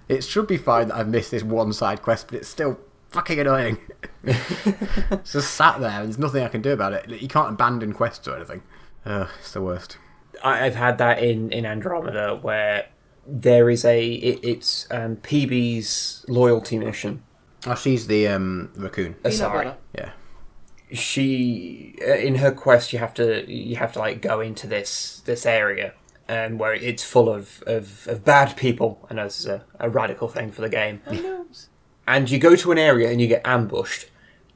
It should be fine that I've missed this one side quest, but it's still fucking annoying. It's just sat there, and there's nothing I can do about it. You can't abandon quests or anything. It's the worst. I've had that in Andromeda where there is it's PB's loyalty mission. Oh, she's the raccoon. Peanut Sorry. butter. Yeah. She in her quest you have to like go into this area and where it's full of bad people. I know this is a radical thing for the game. And you go to an area and you get ambushed.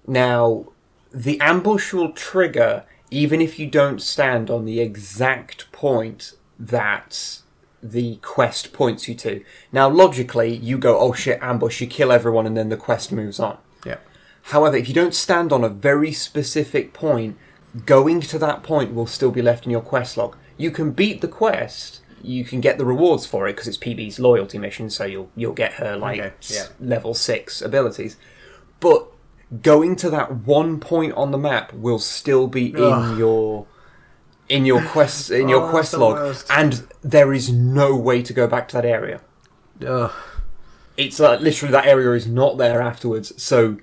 Now the ambush will trigger even if you don't stand on the exact point that the quest points you to. Now, logically, you go, oh shit, ambush, you kill everyone, and then the quest moves on. Yeah. However, if you don't stand on a very specific point, going to that point will still be left in your quest log. You can beat the quest, you can get the rewards for it, because it's PB's loyalty mission, so you'll get her, level 6 abilities. But going to that one point on the map will still be in your quest quest log, worst. and there is no way to go back to that area. Ugh. It's like literally that area is not there afterwards. So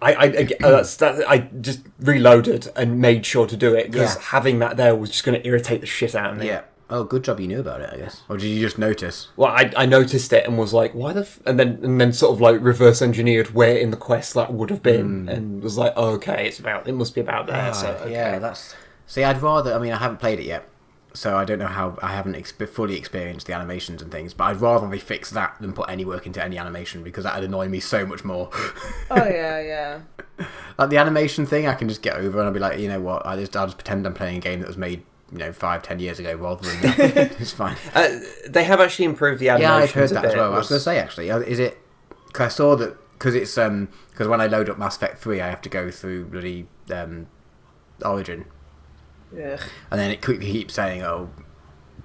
I just reloaded and made sure to do it because having that there was just going to irritate the shit out of me. Yeah. Oh, good job you knew about it, I guess. Or did you just notice? Well, I noticed it and was like, why the and then sort of like reverse engineered where in the quest that would have been, and was like, oh, okay, it must be about there. So okay. Yeah, that's... See, I'd rather... I mean, I haven't played it yet, so I don't know how... I haven't fully experienced the animations and things, but I'd rather they fix that than put any work into any animation, because that'd annoy me so much more. Oh, yeah. Like, the animation thing, I can just get over, and I'll be like, you know what, I'll just pretend I'm playing a game that was made, 5-10 years ago, rather than... It's fine. They have actually improved the animations. Yeah, I've heard a that bit. as well. I was going to say, actually, is it... Because I saw that... Because it's... Because when I load up Mass Effect 3, I have to go through bloody Origin. Yeah. And then it keeps saying, oh,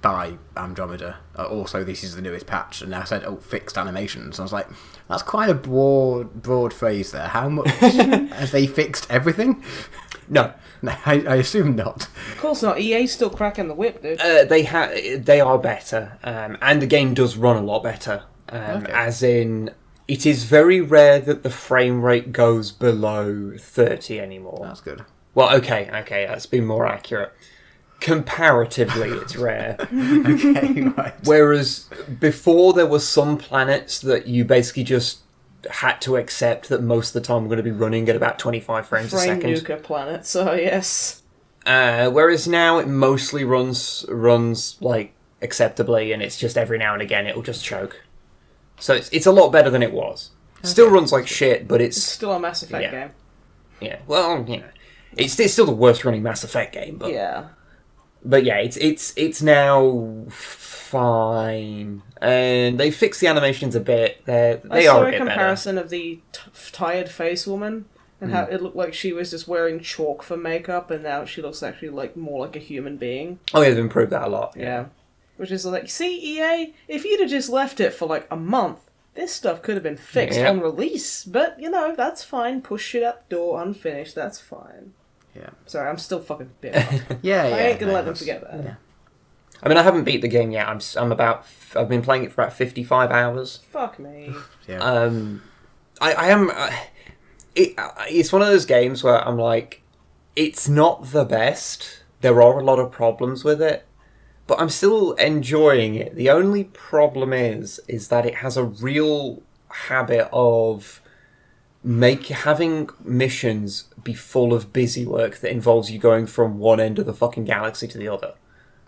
by Andromeda. Also, this is the newest patch. And I said, oh, fixed animations. I was like, that's quite a broad phrase there. How much have they fixed everything? No. No, I assume not. Of course not. EA's still cracking the whip, dude. They are better. And the game does run a lot better. Okay. As in, it is very rare that the frame rate goes below 30 anymore. That's good. Well, okay, that's been more accurate. Comparatively, it's rare. Okay, right. Whereas before, there were some planets that you basically just had to accept that most of the time we're going to be running at about 25 frames a second. Frame nuker planet, so yes. Whereas now it mostly runs like acceptably, and it's just every now and again it'll just choke. So it's a lot better than it was. Still runs like shit, but it's still a Mass Effect game. Yeah, well, it's still the worst running Mass Effect game, but yeah. But yeah, it's now fine, and they fixed the animations a bit. I saw are a a bit comparison of the tired face woman and how it looked like she was just wearing chalk for makeup, and now she looks actually like more like a human being. Oh yeah, they've improved that a lot. Yeah. Which is like, see, EA, if you'd have just left it for like a month, this stuff could have been fixed on release. But that's fine. Push it out the door unfinished. That's fine. Yeah. Sorry, I'm still fucking bitter. Yeah. I ain't gonna let them forget that. Yeah. I mean, I haven't beat the game yet. I've been playing it for about 55 hours. Fuck me. Yeah. I am. It's one of those games where I'm like, it's not the best. There are a lot of problems with it, but I'm still enjoying it. The only problem is that it has a real habit of having missions be full of busy work that involves you going from one end of the fucking galaxy to the other.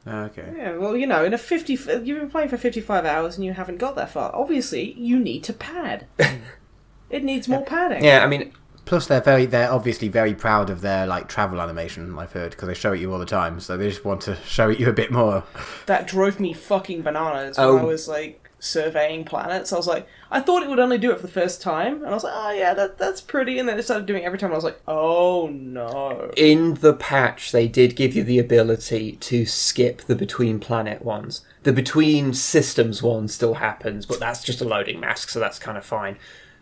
Okay. Yeah, well, in a 50... You've been playing for 55 hours and you haven't got that far. Obviously, you need to pad. It needs more padding. Yeah, I mean... Plus, they're obviously very proud of their travel animation, I've heard, because they show it you all the time, so they just want to show it you a bit more. That drove me fucking bananas when I was, surveying planets. I was like, I thought it would only do it for the first time, and I was like, oh yeah, that's pretty, and then it started doing it every time, and I was like, oh no. In the patch, they did give you the ability to skip the between planet ones. The between systems one still happens, but that's just a loading mask, so that's kind of fine.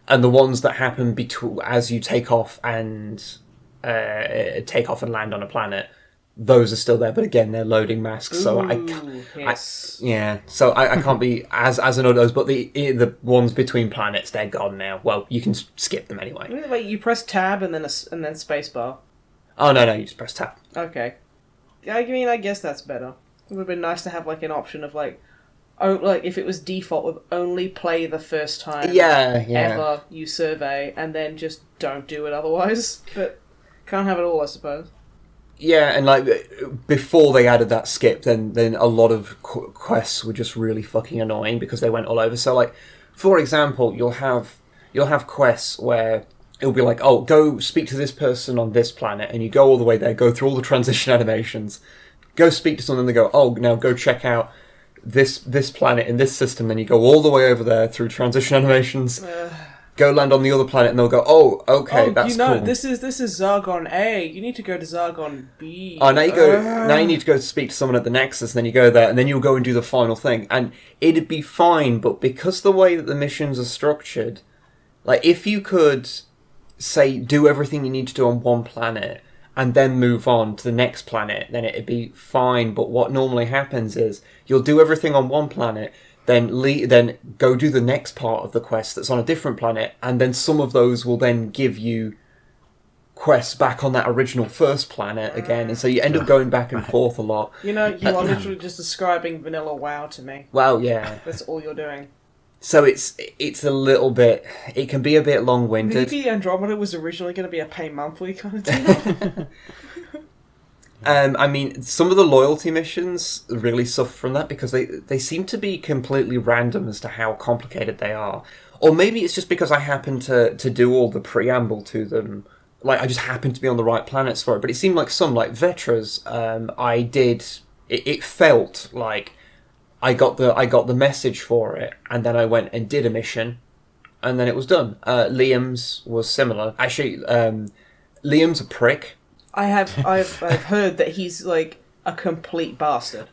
And the ones that happen as you take off and land on a planet, those are still there, but again, they're loading masks, so yes. So I can't be as annoyed those, but the ones between planets, they're gone now. Well, you can skip them anyway. Wait, you press tab and then spacebar. Oh no, you just press tab. Okay. I mean, I guess that's better. It would have been nice to have an option of if it was default, would only play the first time ever you survey, and then just don't do it otherwise. But can't have it all, I suppose. Yeah, and before they added that skip, then a lot of quests were just really fucking annoying because they went all over. So, for example, you'll have quests where it'll be like, oh, go speak to this person on this planet, and you go all the way there, go through all the transition animations, go speak to someone, and they go, oh, now go check out this planet in this system. Then you go all the way over there through transition animations. Go land on the other planet, and they'll go, oh, okay, that's cool. This is Zargon A. You need to go to Zargon B. Oh, now you need to go speak to someone at the Nexus, and then you go there, and then you'll go and do the final thing. And it'd be fine, but because the way that the missions are structured, if you could, say, do everything you need to do on one planet, and then move on to the next planet, then it'd be fine. But what normally happens is, you'll do everything on one planet, then go do the next part of the quest that's on a different planet, and then some of those will then give you quests back on that original first planet again, and so you end up going back and forth a lot. You know, you are literally just describing vanilla WoW to me. Well, yeah. That's all you're doing. So it's a little bit... It can be a bit long-winded. Maybe Andromeda was originally going to be a pay monthly kind of deal. I mean, some of the loyalty missions really suffer from that because they seem to be completely random as to how complicated they are. Or maybe it's just because I happen to do all the preamble to them. Like, I just happened to be on the right planets for it. But it seemed like some, like Vetra's, I did... It felt like I got the message for it, and then I went and did a mission, and then it was done. Liam's was similar. Actually, Liam's a prick. I've heard that he's, like, a complete bastard.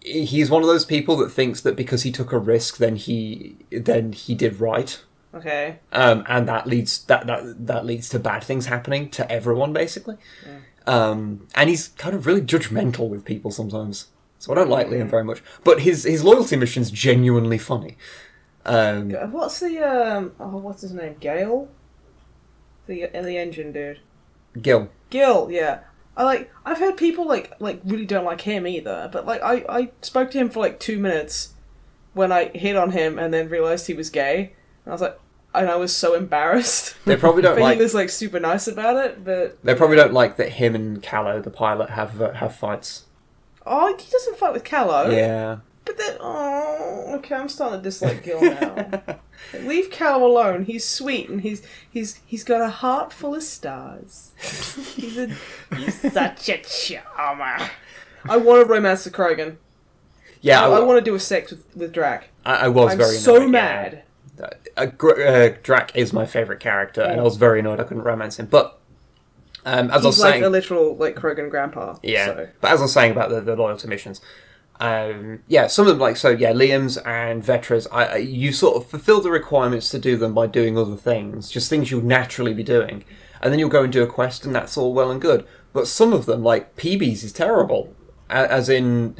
He's one of those people that thinks that because he took a risk, then he did right. Okay. And that leads to bad things happening to everyone, basically. Yeah. And he's kind of really judgmental with people sometimes. So I don't like Liam very much. But his loyalty mission's genuinely funny. What's the what's his name? Gale? The engine dude. Gil, yeah. I've heard people like really don't like him either, but like I spoke to him for like 2 minutes when I hit on him and then realised he was gay. And I was like, and I was so embarrassed. They probably don't but he was like super nice about it, but they probably don't like that him and Callow, the pilot, have fights. Oh, he doesn't fight with Callow. Yeah. But then, okay, I'm starting to dislike Gil now. Leave Callow alone. He's sweet and he's got a heart full of stars. He's such a charmer. I want to romance the Krogan. Yeah, I want to do a sex with Drac. I was I'm very so annoyed, mad. Yeah. Drac is my favourite character, and I was very annoyed I couldn't romance him. But as I was He's like saying, a literal like Krogan grandpa. yeah. So. But as I was saying about the loyalty missions, some of them Liam's and Vetra's, you sort of fulfill the requirements to do them by doing other things, just things you'll naturally be doing, and then you'll go and do a quest, and that's all well and good. But some of them, like PB's, is terrible, as in.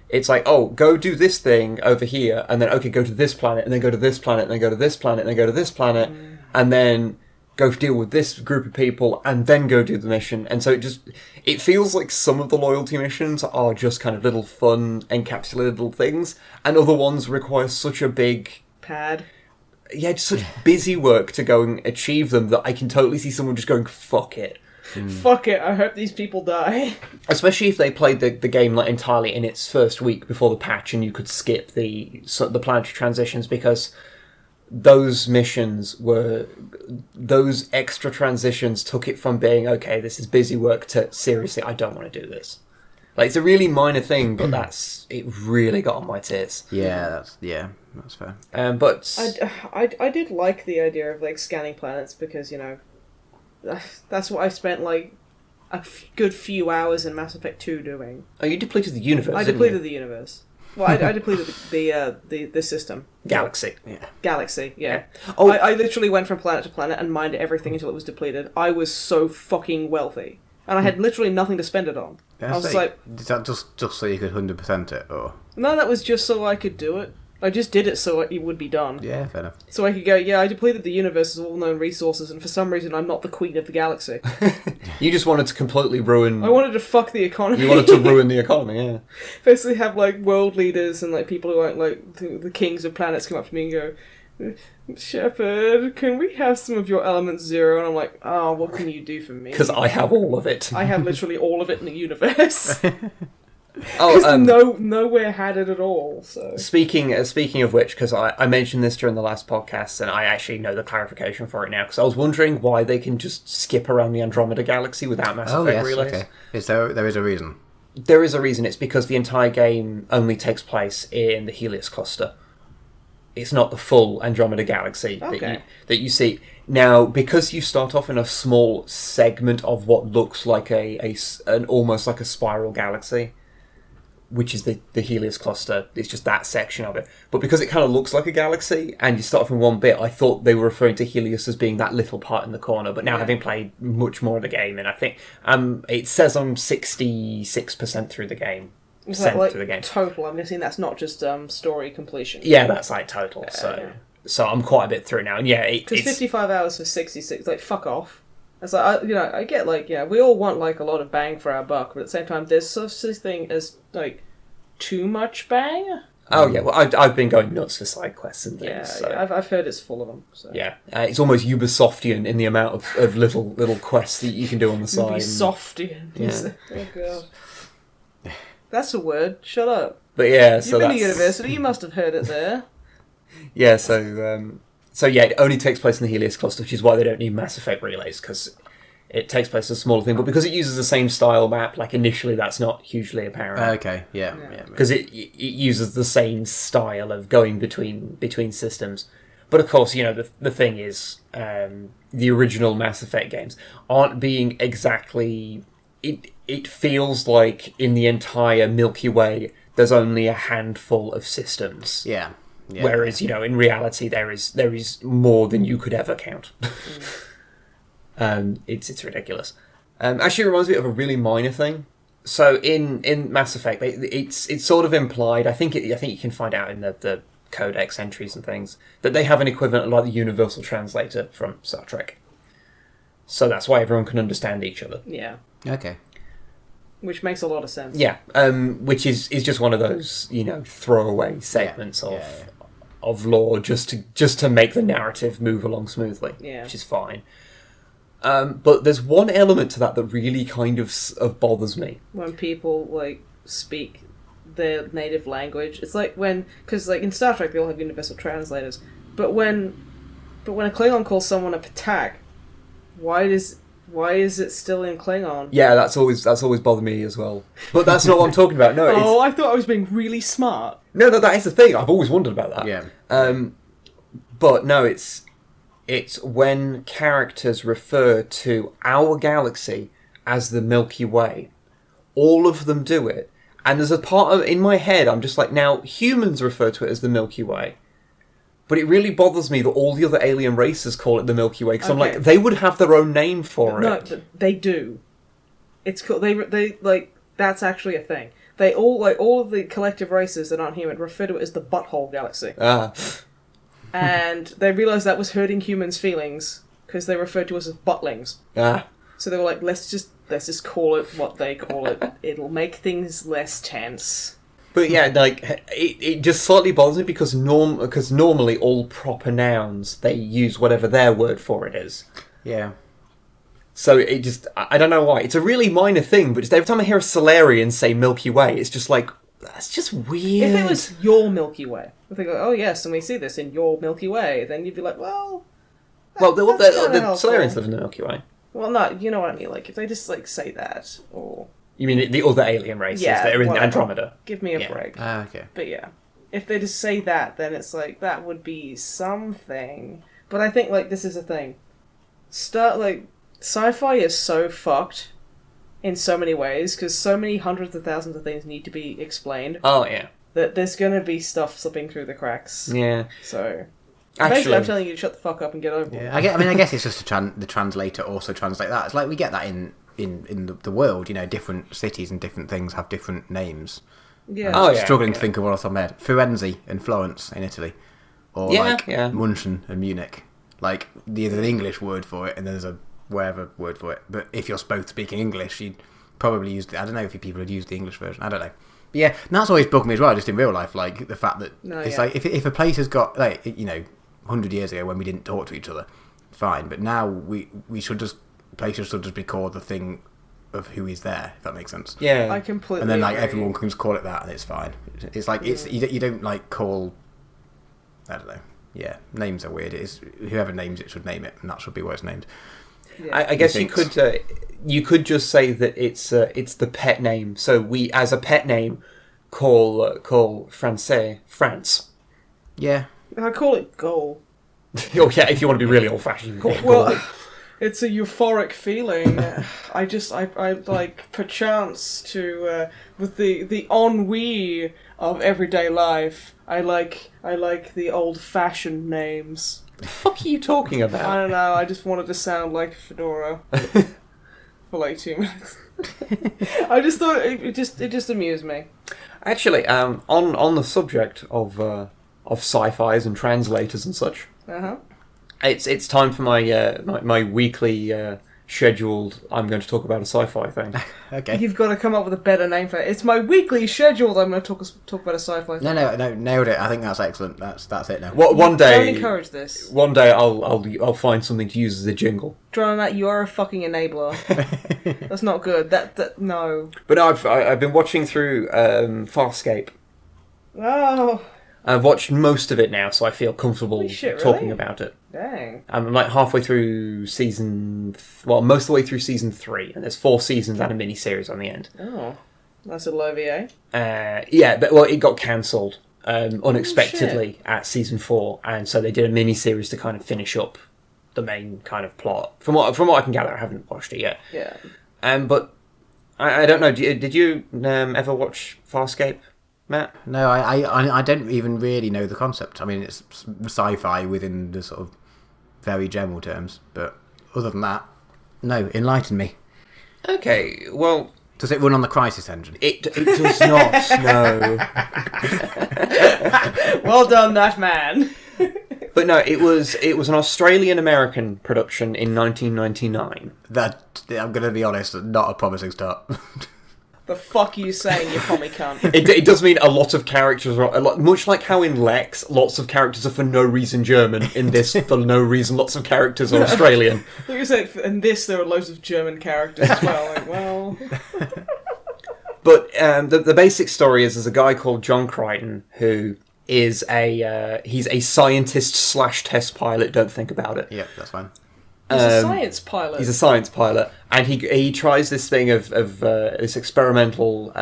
It's like, oh, go do this thing over here, and then, okay, go to this planet, and then go to this planet, and then go to this planet, and then go to this planet, and then go deal with this group of people, and then go do the mission. And so it feels like some of the loyalty missions are just kind of little fun, encapsulated little things, and other ones require such a big... Pad. Yeah, just such busy work to go and achieve them that I can totally see someone just going, fuck it. Fuck it, I hope these people die. Especially if they played the game like entirely in its first week before the patch, and you could skip the planetary transitions, because those extra transitions took it from being, okay, this is busy work, to seriously, I don't want to do this. Like, it's a really minor thing, but it really got on my tits. Yeah, that's fair. But I did like the idea of like scanning planets, because, you know, that's what I spent like a good few hours in Mass Effect 2 doing. Oh, you depleted the universe. I depleted the universe. Well, I depleted the system. Galaxy. Yeah. Galaxy, yeah. Oh. I literally went from planet to planet and mined everything until it was depleted. I was so fucking wealthy. And I had literally nothing to spend it on. I was like... Is that just so you could 100% it, or...? No, that was just so I could do it. I just did it so it would be done. Yeah, fair enough. So I could go, yeah, I depleted the universe's all known resources, and for some reason I'm not the queen of the galaxy. You just wanted to completely ruin... I wanted to fuck the economy. You wanted to ruin the economy, yeah. Basically have, like, world leaders and, like, people who aren't, like, the kings of planets come up to me and go, Shepard, can we have some of your element zero? And I'm like, oh, what can you do for me? Because I have all of it. I have literally all of it in the universe. Oh, nowhere had it at all. So speaking of which, because I mentioned this during the last podcast, and I actually know the clarification for it now, because I was wondering why they can just skip around the Andromeda Galaxy without Mass Effect relays. Okay. There is a reason. There is a reason. It's because the entire game only takes place in the Helios cluster. It's not the full Andromeda Galaxy that you see. Now, because you start off in a small segment of what looks like an almost like a spiral galaxy, which is the Helios cluster, it's just that section of it. But because it kind of looks like a galaxy, and you start off in one bit, I thought they were referring to Helios as being that little part in the corner. But now, having played much more of the game, and I think it says I'm 66% through the game. Is that like through the game. Total? I'm guessing that's not just story completion. Yeah, that's like total. So I'm quite a bit through now, and yeah, because 55 hours for 66, like fuck off. It's like, I get, like, we all want, like, a lot of bang for our buck, but at the same time, there's such a thing as, like, too much bang. Oh yeah, well I've been going nuts for side quests and things. Yeah, so. I've heard it's full of them. So. Yeah, it's almost Ubisoftian in the amount of little quests that you can do on the side. Ubisoftian. Yeah. Oh god. That's a word. Shut up. But yeah, so You've been that's... to university. You must have heard it there. Yeah, so yeah, it only takes place in the Helios cluster, which is why they don't need Mass Effect relays, because it takes place as a smaller thing. But because it uses the same style map, like initially, that's not hugely apparent. Okay, yeah. Because it uses the same style of going between systems. But of course, the thing is, the original Mass Effect games aren't being exactly... It feels like in the entire Milky Way, there's only a handful of systems. Yeah. Whereas, in reality, there is more than you could ever count. It's ridiculous. Actually, it reminds me of a really minor thing. So in Mass Effect, it's sort of implied. I think you can find out in the codex entries and things that they have an equivalent like the Universal Translator from Star Trek. So that's why everyone can understand each other. Yeah. Okay. Which makes a lot of sense. Yeah. Which is just one of those throwaway segments of lore just to make the narrative move along smoothly. Yeah. Which is fine. But there's one element to that really kind of bothers me. When people, like, speak their native language. It's like because, like, in Star Trek they all have universal translators. But when a Klingon calls someone a Patak, why is it still in Klingon? Yeah, that's always bothered me as well. But that's not what I'm talking about. No. I thought I was being really smart. No, that is the thing. I've always wondered about that. Yeah. But no, it's when characters refer to our galaxy as the Milky Way. All of them do it. And there's a part of in my head, I'm just like, now, humans refer to it as the Milky Way. But it really bothers me that all the other alien races call it the Milky Way, because I'm like, they would have their own name for it. No, but they do. It's cool. They like, that's actually a thing. They all of the collective races that aren't human refer to it as the Butthole Galaxy. And they realised that was hurting humans' feelings, because they referred to us as buttlings. So they were like, let's just call it what they call it. It'll make things less tense. But yeah, like, it just slightly bothers me because normally all proper nouns, they use whatever their word for it is. Yeah. So it just, I don't know why. It's a really minor thing, but just every time I hear a Solarian say Milky Way, it's just like, that's just weird. If it was your Milky Way, if they go, oh yes, and we see this in your Milky Way, then you'd be like, well... the Solarians live in the Milky Way. Well, no, you know what I mean. Like, if they just, like, say that, or... You mean the other alien races that are in Andromeda? Give me a break. Okay. But yeah, if they just say that, then it's like, that would be something. But I think, like, this is a thing. Sci-fi is so fucked in so many ways, because so many hundreds of thousands of things need to be explained. Oh, yeah. That there's gonna be stuff slipping through the cracks. Yeah. So... Actually, basically, I'm telling you to shut the fuck up and get over it. Yeah, I guess it's just the translator also translate that. It's like we get that in the world, different cities and different things have different names. Yeah. Struggling to think of what else I've made. Firenze in Florence in Italy. Or München in Munich. Like, there's an English word for it and there's a wherever word for it. But if you're both speaking English, you'd probably use I don't know if people would use the English version. I don't know. But yeah, and that's always bugged me as well, just in real life, like the fact that like if a place has got, like, 100 years ago when we didn't talk to each other, fine. But now we should just, places should just be called the thing of who is there, if that makes sense. Yeah. I completely And then, like, agree. everyone can just call it that and it's fine. It's like, you don't, like, call, I don't know. Yeah, names are weird. It is, whoever names it should name it, and that should be what it's named. Yeah. I guess you could just say that it's the pet name. So we, as a pet name, call Francais France. Yeah. I call it goal. Oh yeah, if you want to be really old-fashioned, you call it goal. Well, it's a euphoric feeling. I like, perchance to with the ennui of everyday life. I like the old-fashioned names. What the fuck are you talking about? I don't know. I just wanted to sound like Fedora for like 2 minutes. I just thought it just amused me. Actually, on the subject of sci-fis and translators and such, Uh-huh. it's time for my weekly scheduled I'm going to talk about a sci-fi thing. Okay. You've got to come up with a better name for it. It's my weekly schedule that I'm going to talk about a sci-fi thing. No, nailed it. I think that's excellent. That's it now. One Don't day, encourage this. one day I'll find something to use as a jingle. Drummer Matt, you are a fucking enabler. That's not good. No. But no, I've been watching through Farscape. Oh, I've watched most of it now, so I feel comfortable Holy shit, talking really? about it. dang. I'm like halfway through most of the way through season 3, and there's 4 seasons and a mini-series on the end. Oh, that's a low VA. Yeah, but it got cancelled unexpectedly at season 4, and so they did a mini-series to kind of finish up the main kind of plot. From what I can gather, I haven't watched it yet. Yeah. But I don't know. Did you ever watch Farscape, Matt? No, I don't even really know the concept. I mean, it's sci-fi within the sort of very general terms, but other than that, no. Enlighten me. Okay, well, Does it run on the Crisis Engine? it does not. No, Well done, that man. but no, it was an Australian-American production in 1999. That, I'm going to be honest, not a promising start. The fuck are you saying, you pommy cunt? It does mean a lot of characters are much like how in Lex, lots of characters are for no reason German. In this, for no reason, lots of characters are Australian. Like you said, in this there are loads of German characters as well. Like, well, But the basic story is there's a guy called John Crichton who is he's a scientist / test pilot. Don't think about it. Yeah, that's fine. he's a science pilot. He's a science pilot, and he tries this thing of this experimental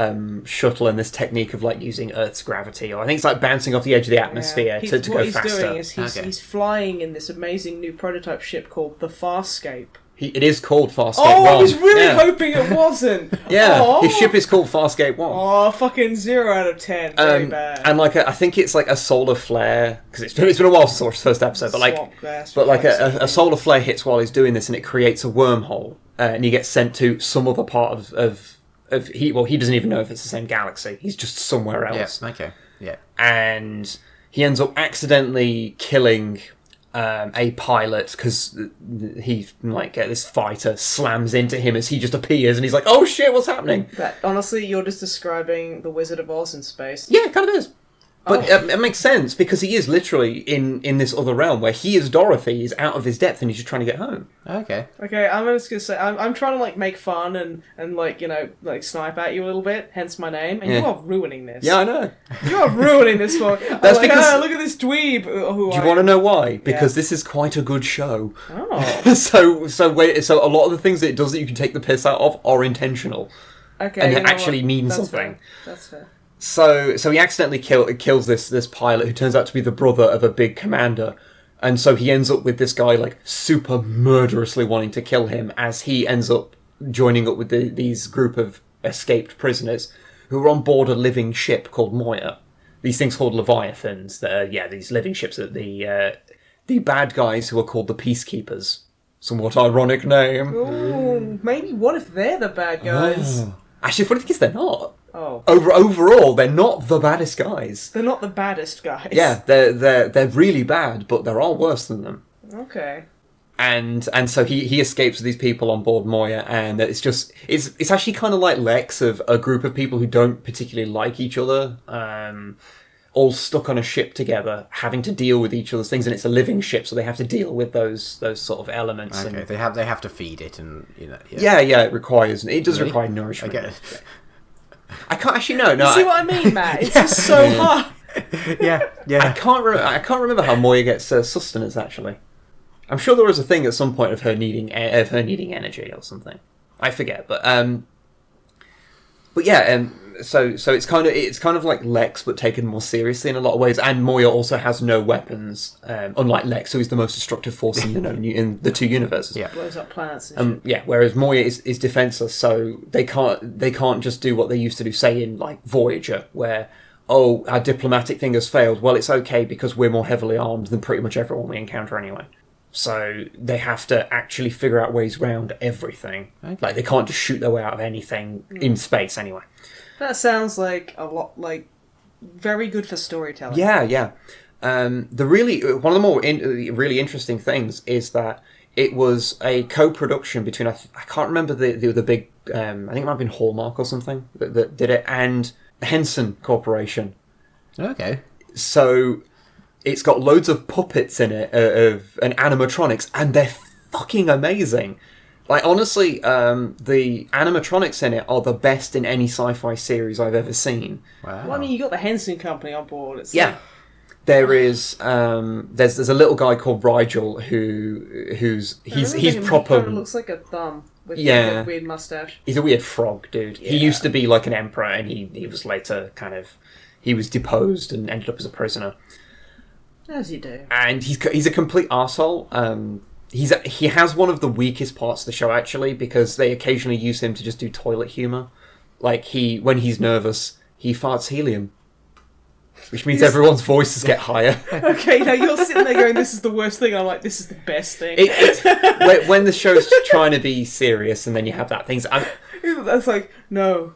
shuttle and this technique of like using Earth's gravity, or I think it's like bouncing off the edge of the atmosphere to go faster. What he's doing is Okay. he's flying in this amazing new prototype ship called the Farscape. It is called Farscape 1. Oh, I was really yeah. hoping it wasn't. Yeah, Oh. his ship is called Farscape 1. Oh, fucking 0 out of 10. Very bad. And like I think it's like a solar flare, because it's been a while since I watched the first episode, but like Swamp gas, but like reflex a solar flare hits while he's doing this, and it creates a wormhole, and he gets sent to some other part of he doesn't even know if it's the same galaxy. He's just somewhere else. Yeah, okay. Yeah. And he ends up accidentally killing a pilot because this fighter slams into him as he just appears, and he's like, "Oh shit, what's happening?" But honestly, you're just describing the Wizard of Oz in space. Yeah, it kind of is. But it makes sense because he is literally in this other realm where he is Dorothy, he's out of his depth, and he's just trying to get home. Okay. Okay, I'm just gonna say I'm trying to like make fun and like like snipe at you a little bit, hence my name, and Yeah. you are ruining this. Yeah, I know. You are ruining this for. That's because- look at this dweeb. Who Do you want to know why? Because this is quite a good show. Oh, So a lot of the things that it does that you can take the piss out of are intentional. okay. And you it know actually what? means That's something. Fair. That's fair. So he accidentally kills this pilot who turns out to be the brother of a big commander. And so he ends up with this guy like super murderously wanting to kill him as he ends up joining up with these group of escaped prisoners who are on board a living ship called Moya. These things called Leviathans. These living ships that the bad guys who are called the Peacekeepers. Somewhat ironic name. Ooh, maybe what if they're the bad guys? Actually, funny thing is they're not. Oh, Overall, they're not the baddest guys. they're not the baddest guys. Yeah, they're really bad, but there are worse than them. Okay. And so he escapes with these people on board Moya, and it's actually kind of like Lex of a group of people who don't particularly like each other, all stuck on a ship together, having to deal with each other's things, and it's a living ship, so they have to deal with those sort of elements. Okay. And, They have to feed it, and yeah, it does Really? require nourishment. I get it. I can't actually no. You see what I mean, Matt? It's just so hard. Yeah. I can't remember how Moya gets sustenance. Actually, I'm sure there was a thing at some point of her needing energy or something. I forget, but yeah, so it's kind of like Lex, but taken more seriously in a lot of ways. And Moya also has no weapons, unlike Lex, who is the most destructive force in the two universes. Yeah. Blows up planets and shit. Yeah, whereas Moya is defenseless, so they can't just do what they used to do, say in like Voyager, where our diplomatic thing has failed. Well, it's okay because we're more heavily armed than pretty much everyone we encounter anyway. So they have to actually figure out ways around everything. Okay. Like they can't just shoot their way out of anything in space anyway. That sounds like a lot like very good for storytelling. Yeah. One of the more really interesting things is that it was a co-production between I can't remember the big I think it might have been Hallmark or something that did it, and Henson Corporation. Okay. So it's got loads of puppets in it and animatronics, and they're fucking amazing. Like, honestly, the animatronics in it are the best in any sci-fi series I've ever seen. Wow. Well, I mean, you got the Henson Company on board. It's Yeah. There is there's a little guy called Rigel he's proper. Kind of looks like a thumb with a weird mustache. He's a weird frog, dude. Yeah. He used to be like an emperor, and he was later he was deposed and ended up as a prisoner. As you do. And he's a complete arsehole. He has one of the weakest parts of the show, actually, because they occasionally use him to just do toilet humor. Like, when he's nervous, he farts helium. Which means everyone's voices get higher. Okay, now you're sitting there going, this is the worst thing. I'm like, this is the best thing. When the show's trying to be serious, and then you have that thing... That's like, no,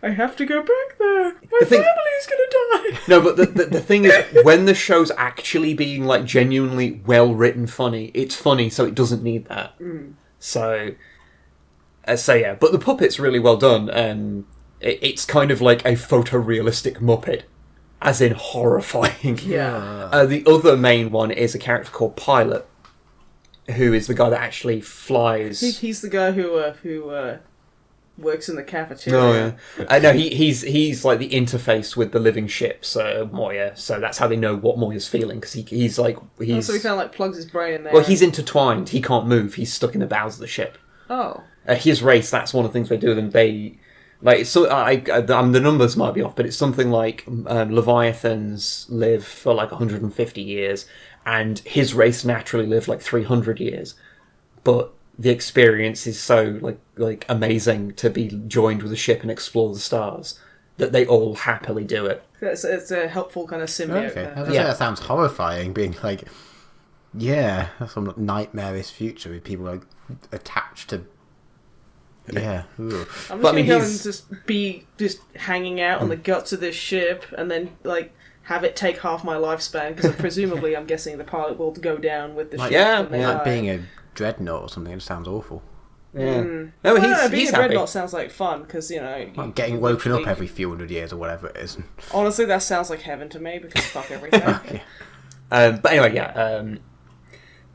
I have to go back there. My family's gonna die. No, but the thing is, when the show's actually being, like, genuinely well-written funny, it's funny, so it doesn't need that. So yeah. But the puppet's really well done, and it's kind of like a photorealistic Muppet. As in horrifying. Yeah. The other main one is a character called Pilot, who is the guy that actually flies. He's the guy who works in the cafeteria. Oh yeah. No, he's like the interface with the living ships, Moya. So that's how they know what Moya's feeling, because he's like he's. So he kind of like plugs his brain in there. Well, he's intertwined. He can't move. He's stuck in the bows of the ship. Oh. His race. That's one of the things they do. And they. Like, so the numbers might be off, but it's something like Leviathans live for like 150 years, and his race naturally live like 300 years. But the experience is so like amazing to be joined with a ship and explore the stars that they all happily do it. It's a helpful kind of symbiote. Okay. That sounds horrifying. Being like, yeah, that's some nightmarish future with people like attached to. Yeah. Ooh. I'm just gonna go and just hanging out on the guts of this ship, and then like have it take half my lifespan, because presumably I'm guessing the pilot will go down with the ship. Yeah, like being a dreadnought or something. It sounds awful. Yeah. No, he's being a happy. dreadnought sounds like fun, because like getting woken up every few hundred years or whatever it is. Honestly, that sounds like heaven to me, because fuck everything. Okay. But anyway, yeah.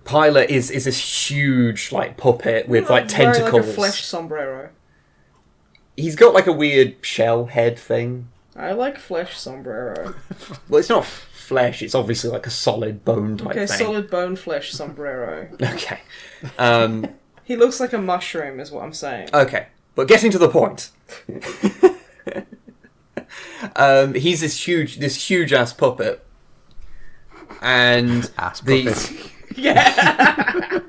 Pilot is this huge like puppet with like tentacles. Like a flesh sombrero. He's got like a weird shell head thing. I like flesh sombrero. Well, it's not flesh. It's obviously like a solid bone type thing. Okay, solid bone flesh sombrero. Okay. He looks like a mushroom, is what I'm saying. Okay, but getting to the point. He's this huge ass puppet, and Yeah.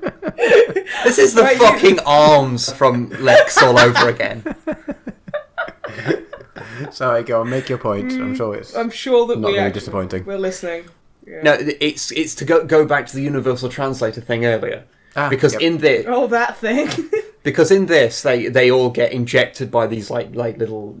This is the fucking arms from Lex all over again. Sorry, go on, make your point. I'm sure that not really disappointing. We're listening. Yeah. No, it's to go back to the universal translator thing earlier, because in this, that thing. because in this they all get injected by these like little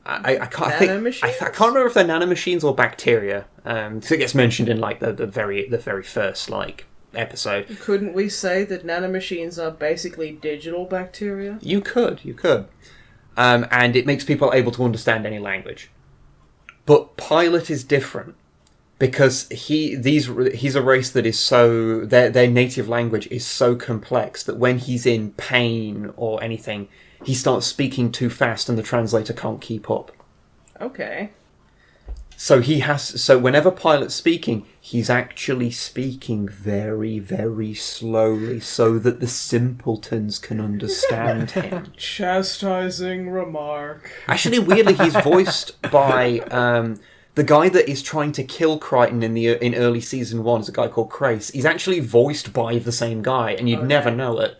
I can't remember if they're nanomachines or bacteria, because it gets mentioned in like the very first like episode. Couldn't we say that nanomachines are basically digital bacteria? You could. And it makes people able to understand any language. But Pilot is different, because he's a race that is so... Their native language is so complex that when he's in pain or anything, he starts speaking too fast and the translator can't keep up. Okay. So whenever Pilot's speaking, he's actually speaking very, very slowly so that the simpletons can understand him. Chastising remark. Actually, weirdly, he's voiced by the guy that is trying to kill Crichton in early season 1 is a guy called Crace. He's actually voiced by the same guy, and you'd never know it.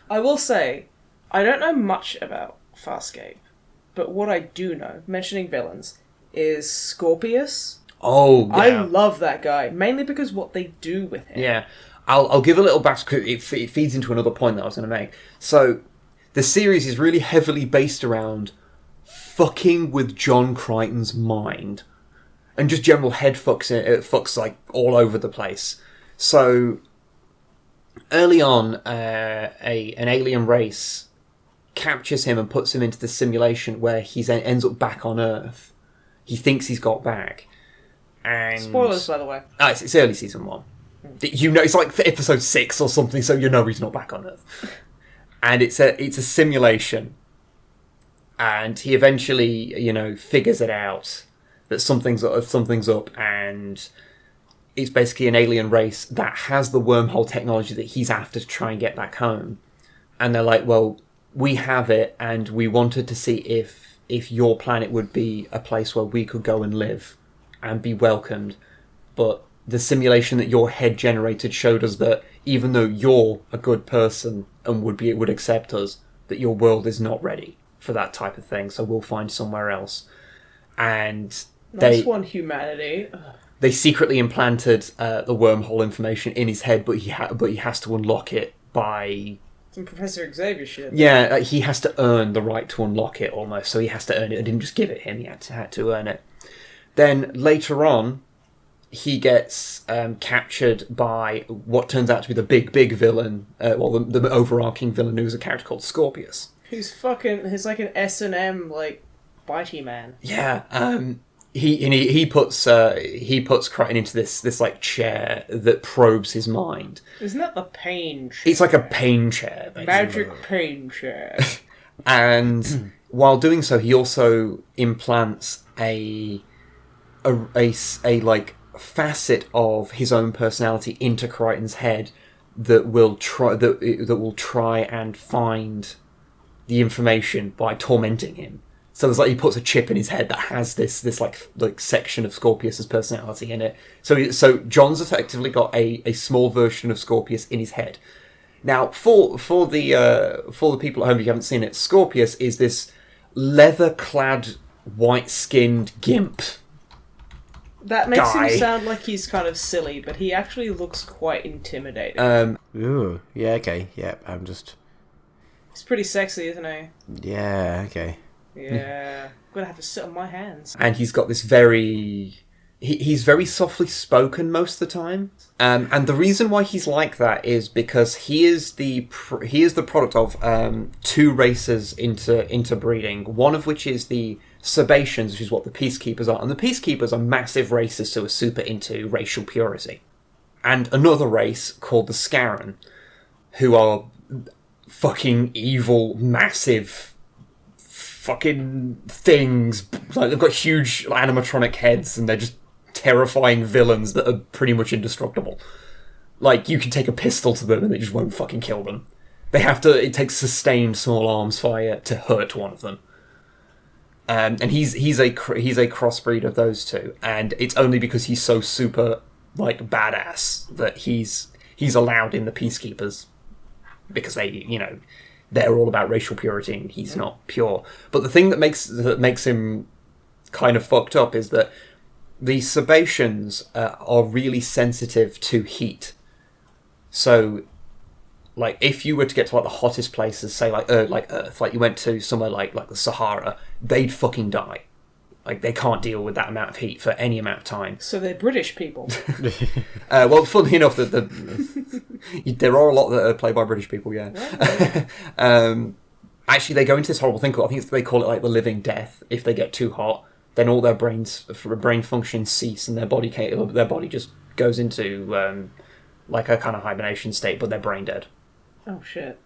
I will say, I don't know much about Farscape, but what I do know, mentioning villains, is Scorpius. Oh, yeah. I love that guy, mainly because what they do with him. Yeah. I'll give a little backstory. It feeds into another point that I was going to make. So, the series is really heavily based around fucking with John Crichton's mind. And just general head fucks like all over the place. So, early on, an alien race captures him and puts him into the simulation where he ends up back on Earth. He thinks he's got back. And Spoilers, by the way. It's early season 1. You know, it's like episode 6 or something, so you know he's not back on Earth. And it's a simulation. And he eventually, figures it out that something's up, and it's basically an alien race that has the wormhole technology that he's after to try and get back home. And they're like, well, we have it, and we wanted to see if your planet would be a place where we could go and live and be welcomed. But the simulation that your head generated showed us that even though you're a good person and would accept us, that your world is not ready for that type of thing, so we'll find somewhere else. And Nice one, humanity. They secretly implanted the wormhole information in his head, but he has to unlock it by some Professor Xavier shit. Yeah, he has to earn the right to unlock it almost. So he has to earn it. They didn't just give it him; he had to earn it. Then later on, he gets captured by what turns out to be the big villain. The overarching villain, who's a character called Scorpius. He's like an S&M bitey man. Yeah. He puts Crichton into this like chair that probes his mind. Isn't that the pain chair? It's like a pain chair, basically. Magic pain chair. And while doing so, he also implants a like facet of his own personality into Crichton's head that will try and find the information by tormenting him. So there's he puts a chip in his head that has this like section of Scorpius's personality in it. So John's effectively got a small version of Scorpius in his head. Now for the people at home who haven't seen it, Scorpius is this leather-clad, white-skinned gimp. That makes him sound like he's kind of silly, but he actually looks quite intimidating. Ooh, yeah, okay, yeah. He's pretty sexy, isn't he? Yeah, okay. Yeah, I'm gonna have to sit on my hands. And he's got this he's very softly spoken most of the time. And the reason why he's like that is because he is the product of two races interbreeding. One of which is the Sebaceans, which is what the Peacekeepers are. And the Peacekeepers are massive races who are super into racial purity. And another race called the Scarran, who are fucking evil, massive fucking things. Like, they've got huge animatronic heads, and they're just terrifying villains that are pretty much indestructible. Like, you can take a pistol to them and they just won't fucking kill them. It takes sustained small arms fire to hurt one of them. And he's a crossbreed of those two, and it's only because he's so super badass that he's allowed in the Peacekeepers, because they're all about racial purity and he's not pure. But the thing that makes him kind of fucked up is that the Sebaceans are really sensitive to heat. So, if you were to get to the hottest places, say Earth, you went to somewhere like the Sahara, they'd fucking die. They can't deal with that amount of heat for any amount of time. So they're British people. Well, funnily enough, there are a lot that are played by British people, yeah. Actually, they go into this horrible thing called, I think they call it the living death. If they get too hot, then all their brain functions cease, and their body just goes into a kind of hibernation state, but they're brain dead. Oh shit.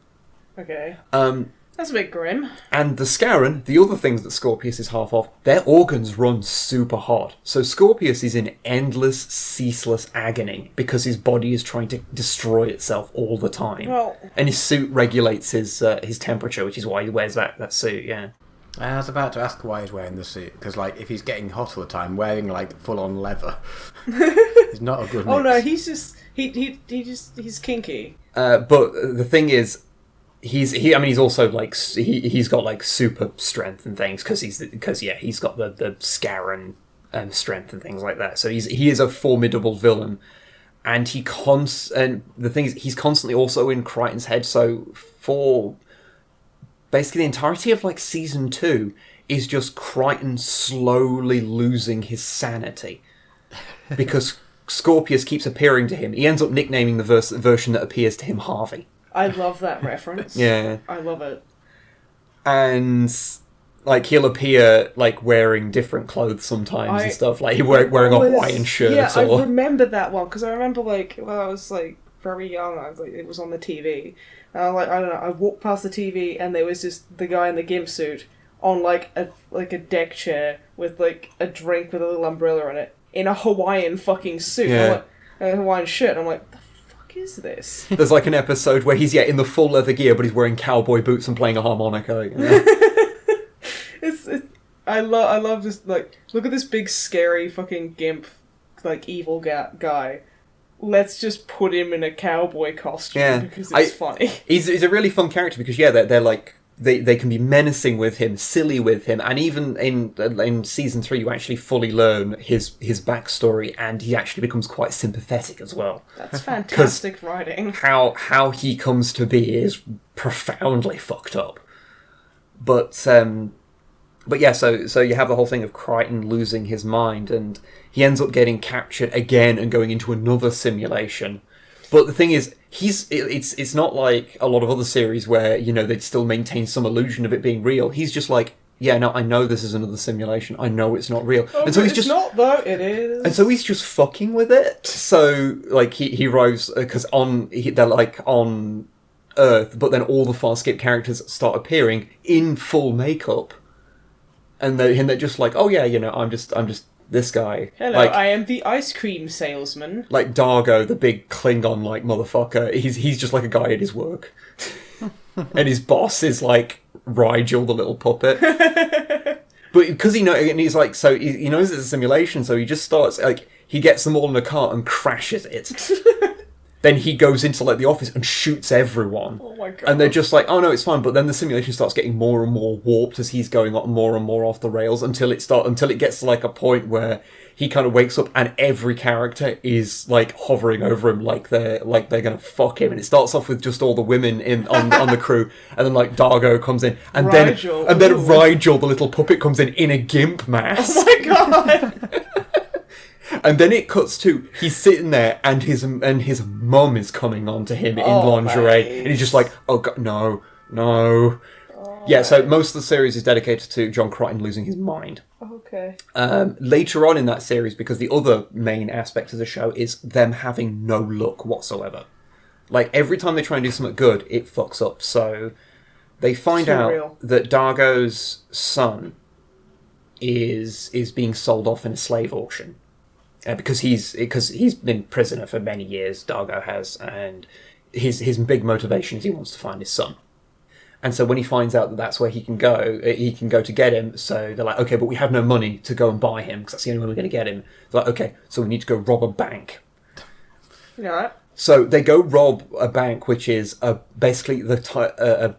Okay. That's a bit grim. And the Scarran, the other things that Scorpius is half of, their organs run super hot. So Scorpius is in endless, ceaseless agony because his body is trying to destroy itself all the time. Well, and his suit regulates his temperature, which is why he wears that suit, yeah. I was about to ask why he's wearing the suit, because if he's getting hot all the time, wearing full-on leather is not a good mix. Oh no, he's just he's kinky. But the thing is, he's also he's got super strength and things because he's got the Scarran strength and things like that. So he is a formidable villain, and the thing is, he's constantly also in Crichton's head. So for basically the entirety of season 2 is just Crichton slowly losing his sanity because Scorpius keeps appearing to him, he ends up nicknaming the version that appears to him Harvey. I love that reference. Yeah. I love it. And, like, he'll appear, like, wearing different clothes sometimes and stuff. Like, wearing a Hawaiian shirt. Yeah, or... I remember that one, because I remember, like, when I was, like, very young, it was on the TV. And I don't know, I walked past the TV, and there was just the guy in the gimp suit on, like a deck chair with, like, a drink with a little umbrella in it, in a Hawaiian fucking suit. Yeah. A Hawaiian shirt. I'm like, is this? There's like an episode where he's in the full leather gear, but he's wearing cowboy boots and playing a harmonica. I love just like, look at this big scary fucking gimp, like evil guy. Let's just put him in a cowboy costume because it's funny. He's a really fun character because they're like they can be menacing with him, silly with him, and even in season 3 you actually fully learn his backstory, and he actually becomes quite sympathetic as well. That's fantastic writing. How he comes to be is profoundly fucked up. But yeah, so you have the whole thing of Crichton losing his mind, and he ends up getting captured again and going into another simulation. But the thing is, it's not like a lot of other series where, they'd still maintain some illusion of it being real. He's just like, yeah, no, I know this is another simulation. I know it's not real. Oh, and so it's not, though. It is. And so he's just fucking with it. So, like, he arrives, because they're, like, on Earth, but then all the Farscape characters start appearing in full makeup. And they're just like, oh yeah, I'm just this guy. Hello, like, I am the ice cream salesman. Like Dargo, the big Klingon-like motherfucker, he's just like a guy at his work. And his boss is like Rigel, the little puppet. But because he knows, and he's like, so he knows it's a simulation, so he just starts, like, he gets them all in a car and crashes it. Then he goes into, like, the office and shoots everyone. Oh my god. And they're just like, oh no, it's fine. But then the simulation starts getting more and more warped as he's going more and more off the rails until it gets to, like, a point where he kind of wakes up and every character is, like, hovering over him like they're gonna fuck him. And it starts off with just all the women on the crew, and then, like, Dargo comes in, and Rigel. then Rigel, the little puppet, comes in a gimp mask. Oh my god. And then it cuts to he's sitting there, and his mum is coming on to him in lingerie, mate. and he's just like, "Oh God, no." Yeah, so most of the series is dedicated to John Crichton losing his mind. Okay. Later on in that series, because the other main aspect of the show is them having no luck whatsoever. Like, every time they try and do something good, it fucks up. So they find out that Dargo's son is being sold off in a slave auction. Because he's been prisoner for many years, Dargo has, and his big motivation is he wants to find his son. And so when he finds out that that's where he can go to get him. So they're like, okay, but we have no money to go and buy him because that's the only way we're going to get him. They're like, okay, so we need to go rob a bank. You know that? So they go rob a bank, which is basically like a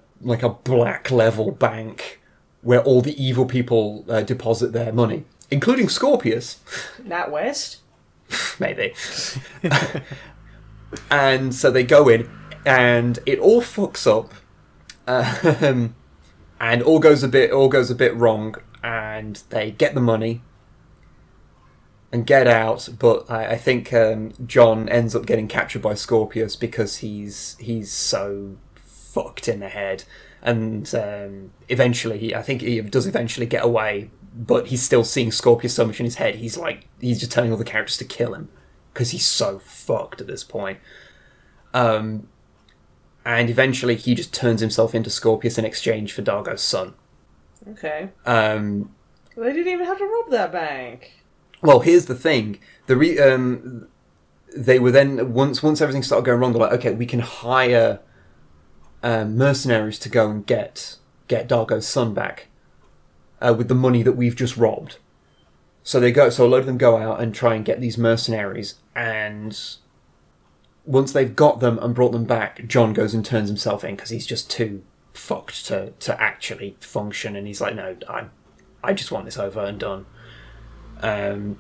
black level bank where all the evil people deposit their money. Including Scorpius. Nat West? Maybe. And so they go in, and it all fucks up, and all goes a bit wrong, and they get the money and get out. But I think John ends up getting captured by Scorpius because he's so fucked in the head, and eventually, I think he does eventually get away. But he's still seeing Scorpius so much in his head, he's just telling all the characters to kill him. Because he's so fucked at this point. And eventually he just turns himself into Scorpius in exchange for Dargo's son. Okay. They didn't even have to rob that bank. Well, here's the thing. They were then, once everything started going wrong, they're like, okay, we can hire mercenaries to go and get Dargo's son back. With the money that we've just robbed. So a load of them go out and try and get these mercenaries, and once they've got them and brought them back, John goes and turns himself in because he's just too fucked to actually function, and he's like, no, I just want this over and done. And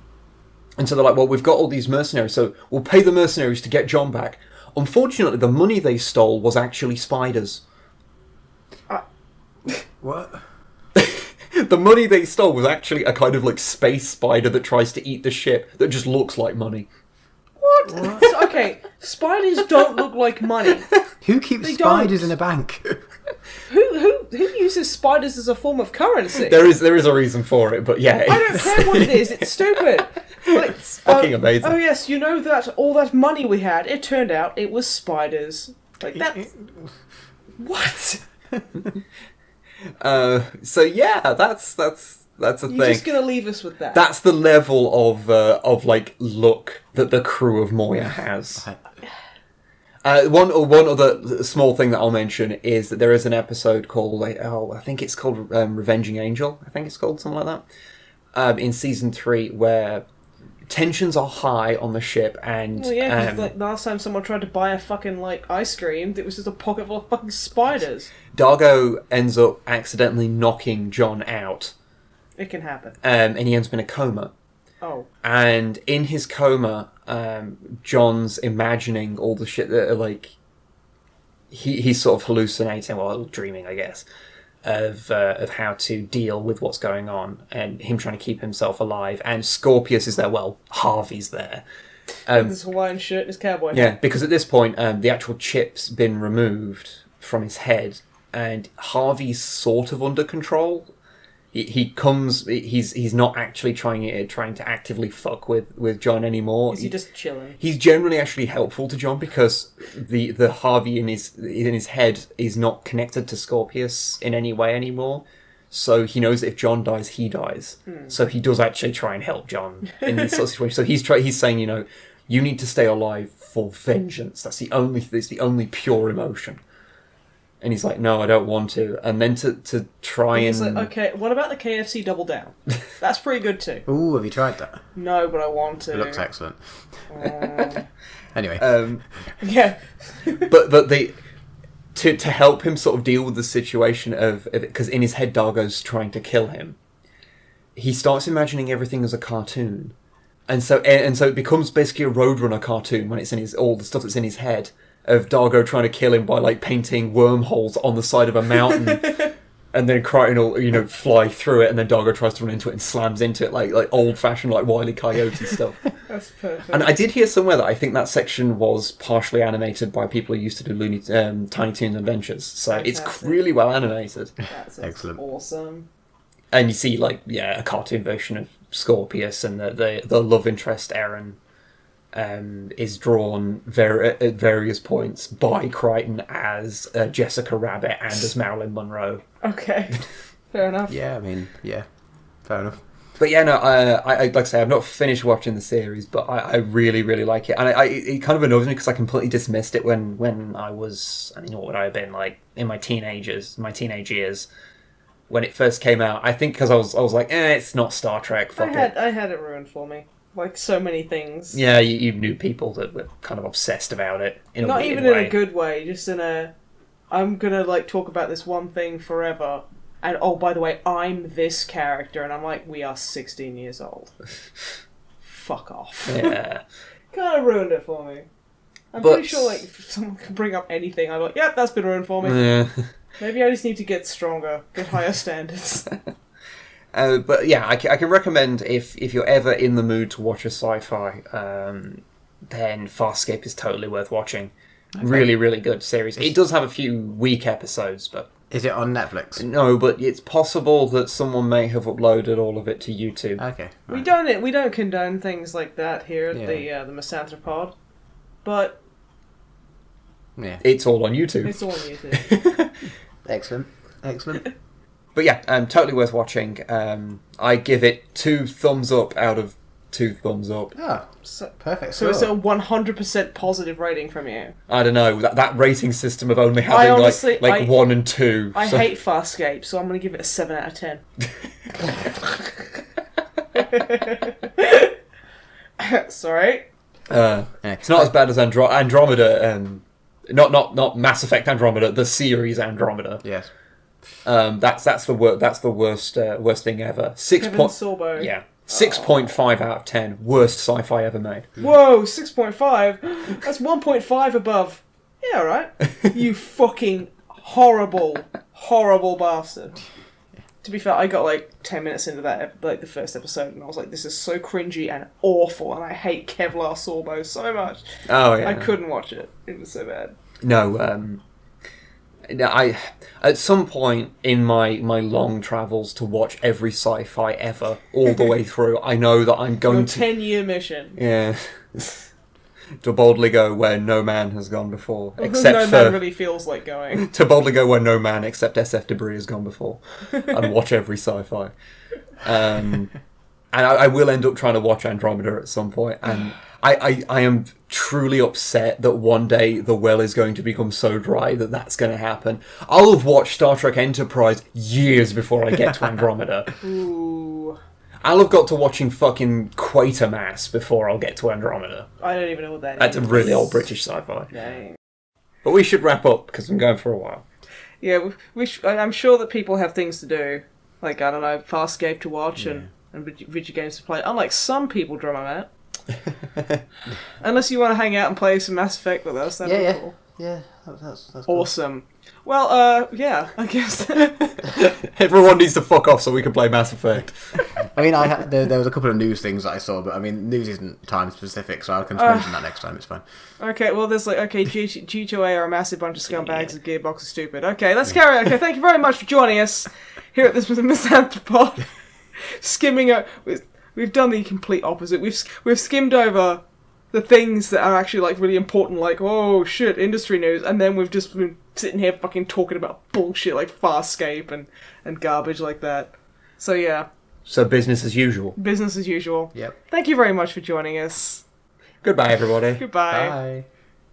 so they're like, well, we've got all these mercenaries, so we'll pay the mercenaries to get John back. Unfortunately, the money they stole was actually spiders. What? The money they stole was actually a kind of like space spider that tries to eat the ship that just looks like money. What? Okay, spiders don't look like money. Who keeps They spiders don't. in a bank? Who uses spiders as a form of currency? There is a reason for it, but yeah. I don't care what it is. It's stupid. Like, It's fucking amazing. Oh yes, you know that all that money we had, it turned out it was spiders. Like that. What? So yeah, that's a You're thing. just gonna leave us with that? That's the level of like look that the crew of Moya has. One other small thing that I'll mention is that there is an episode called I think it's called Revenging Angel. I think it's called something like that. In season 3, where tensions are high on the ship, and Well, yeah, because like last time someone tried to buy a fucking like ice cream, it was just a pocket full of fucking spiders. Dargo ends up accidentally knocking John out, It can happen. and he ends up in a coma. Oh, And in his coma, John's imagining all the shit that, like, he's sort of hallucinating, well, dreaming, I guess, of how to deal with what's going on, and him trying to keep himself alive. And Scorpius is there. Well, Harvey's there. with his Hawaiian shirt and his cowboy hat. Yeah, because at this point, the actual chip's been removed from his head, and Harvey's sort of under control. He's not actually trying to actively fuck with John anymore. Is he just chilling? He's generally actually helpful to John, because the Harvey in his head is not connected to Scorpius in any way anymore. So he knows that if John dies, he dies. So he does actually try and help John in this sort of situation. So he's saying, you need to stay alive for vengeance. It's the only pure emotion. And he's like, no, I don't want to. And then to try and... He's like, okay, what about the KFC Double Down? That's pretty good too. Ooh, have you tried that? No, but I want to. It looks excellent. Anyway. Yeah. but they... To help him sort of deal with the situation of... Because in his head, Dargo's trying to kill him. He starts imagining everything as a cartoon. And so it becomes basically a Roadrunner cartoon when it's in all the stuff that's in his head. Of Dargo trying to kill him by like painting wormholes on the side of a mountain, and then Crichton will fly through it, and then Dargo tries to run into it and slams into it like old fashioned like Wile E. Coyote stuff. That's perfect. And I did hear somewhere that I think that section was partially animated by people who used to do Tiny Toons Adventures, so it's Fantastic. really well animated. That's Excellent. Awesome. And you see a cartoon version of Scorpius, and the love interest Eren. Is drawn at various points by Crichton as Jessica Rabbit and as Marilyn Monroe. Okay. Fair enough. Yeah, I mean, yeah. Fair enough. But yeah, no, I like I say, I've not finished watching the series, but I really, really like it. And it kind of annoys me because I completely dismissed it when I was, what would I have been, like, in my teenage years, when it first came out. I think because I was like, it's not Star Trek, fuck it. I had it ruined for me. Like so many things. Yeah, you knew people that were kind of obsessed about it. Not even in a good way, just in a... I'm gonna, like, talk about this one thing forever, and, oh, by the way, I'm this character, and I'm like, we are 16 years old. Fuck off. Yeah. Kind of ruined it for me. I'm pretty sure, like, if someone can bring up anything, I'm like, yep, that's been ruined for me. Yeah. Maybe I just need to get stronger, get higher standards. But yeah, I can recommend if you're ever in the mood to watch a sci-fi, then Farscape is totally worth watching. Okay. Really, really good series. It does have a few weak episodes, but... Is it on Netflix? No, but it's possible that someone may have uploaded all of it to YouTube. Okay. Right. We don't condone things like that here at the MisanthroPod, but... Yeah. It's all on YouTube. It's all on YouTube. Excellent. But yeah, totally worth watching. I give it 2 thumbs up out of 2 thumbs up. Oh, perfect. So it's a 100% positive rating from you. I don't know, that rating system of only having like 1 and 2. I hate Farscape, so I'm going to give it a 7 out of 10. Sorry. It's not as bad as Andromeda. Not Mass Effect Andromeda, the series Andromeda. Yes. That's the worst thing ever. Kevin Sorbo. Yeah, 6.5 out of 10. Worst sci-fi ever made. Whoa, 6.5. That's 1.5 above. Yeah, all right. You fucking horrible bastard. To be fair, I got like 10 minutes into that, like the first episode, and I was like, this is so cringy and awful, and I hate Kevlar Sorbo so much. Oh, yeah. I couldn't watch it. It was so bad. No, I at some point in my long travels to watch every sci-fi ever all the way through, I know that I'm going to 10-year mission. Yeah. To boldly go where no man has gone before, No man really feels like going. To boldly go where no man except SF Debris has gone before, and watch every sci-fi. And I will end up trying to watch Andromeda at some point, and I am truly upset that one day the well is going to become so dry that that's going to happen. I'll have watched Star Trek Enterprise years before I get to Andromeda. Ooh. I'll have got to watching fucking Quatermass before I'll get to Andromeda. I don't even know what that is. That's a really old British sci-fi. Dang. But we should wrap up, because I'm going for a while. Yeah, I'm sure that people have things to do. Like, I don't know, Farscape to watch and video games to play. Unlike some people, Drummer Matt. Unless you want to hang out and play some Mass Effect with us, that'd be cool. Yeah, that's cool. Awesome. Well, yeah, I guess. Everyone needs to fuck off so we can play Mass Effect. I mean, there was a couple of news things that I saw, but I mean, news isn't time specific, so I can mention that next time. It's fine. Okay, well, there's G2A are a massive bunch of scumbags and Gearbox is stupid. Okay, let's carry on. Okay, thank you very much for joining us here at this MisanthroPod. Skimming over, we've done the complete opposite. We've skimmed over the things that are actually like really important, like oh shit, industry news, and then we've just been sitting here fucking talking about bullshit like Farscape and garbage like that. So yeah. So business as usual. Business as usual. Yep. Thank you very much for joining us. Goodbye, everybody. Goodbye. Bye.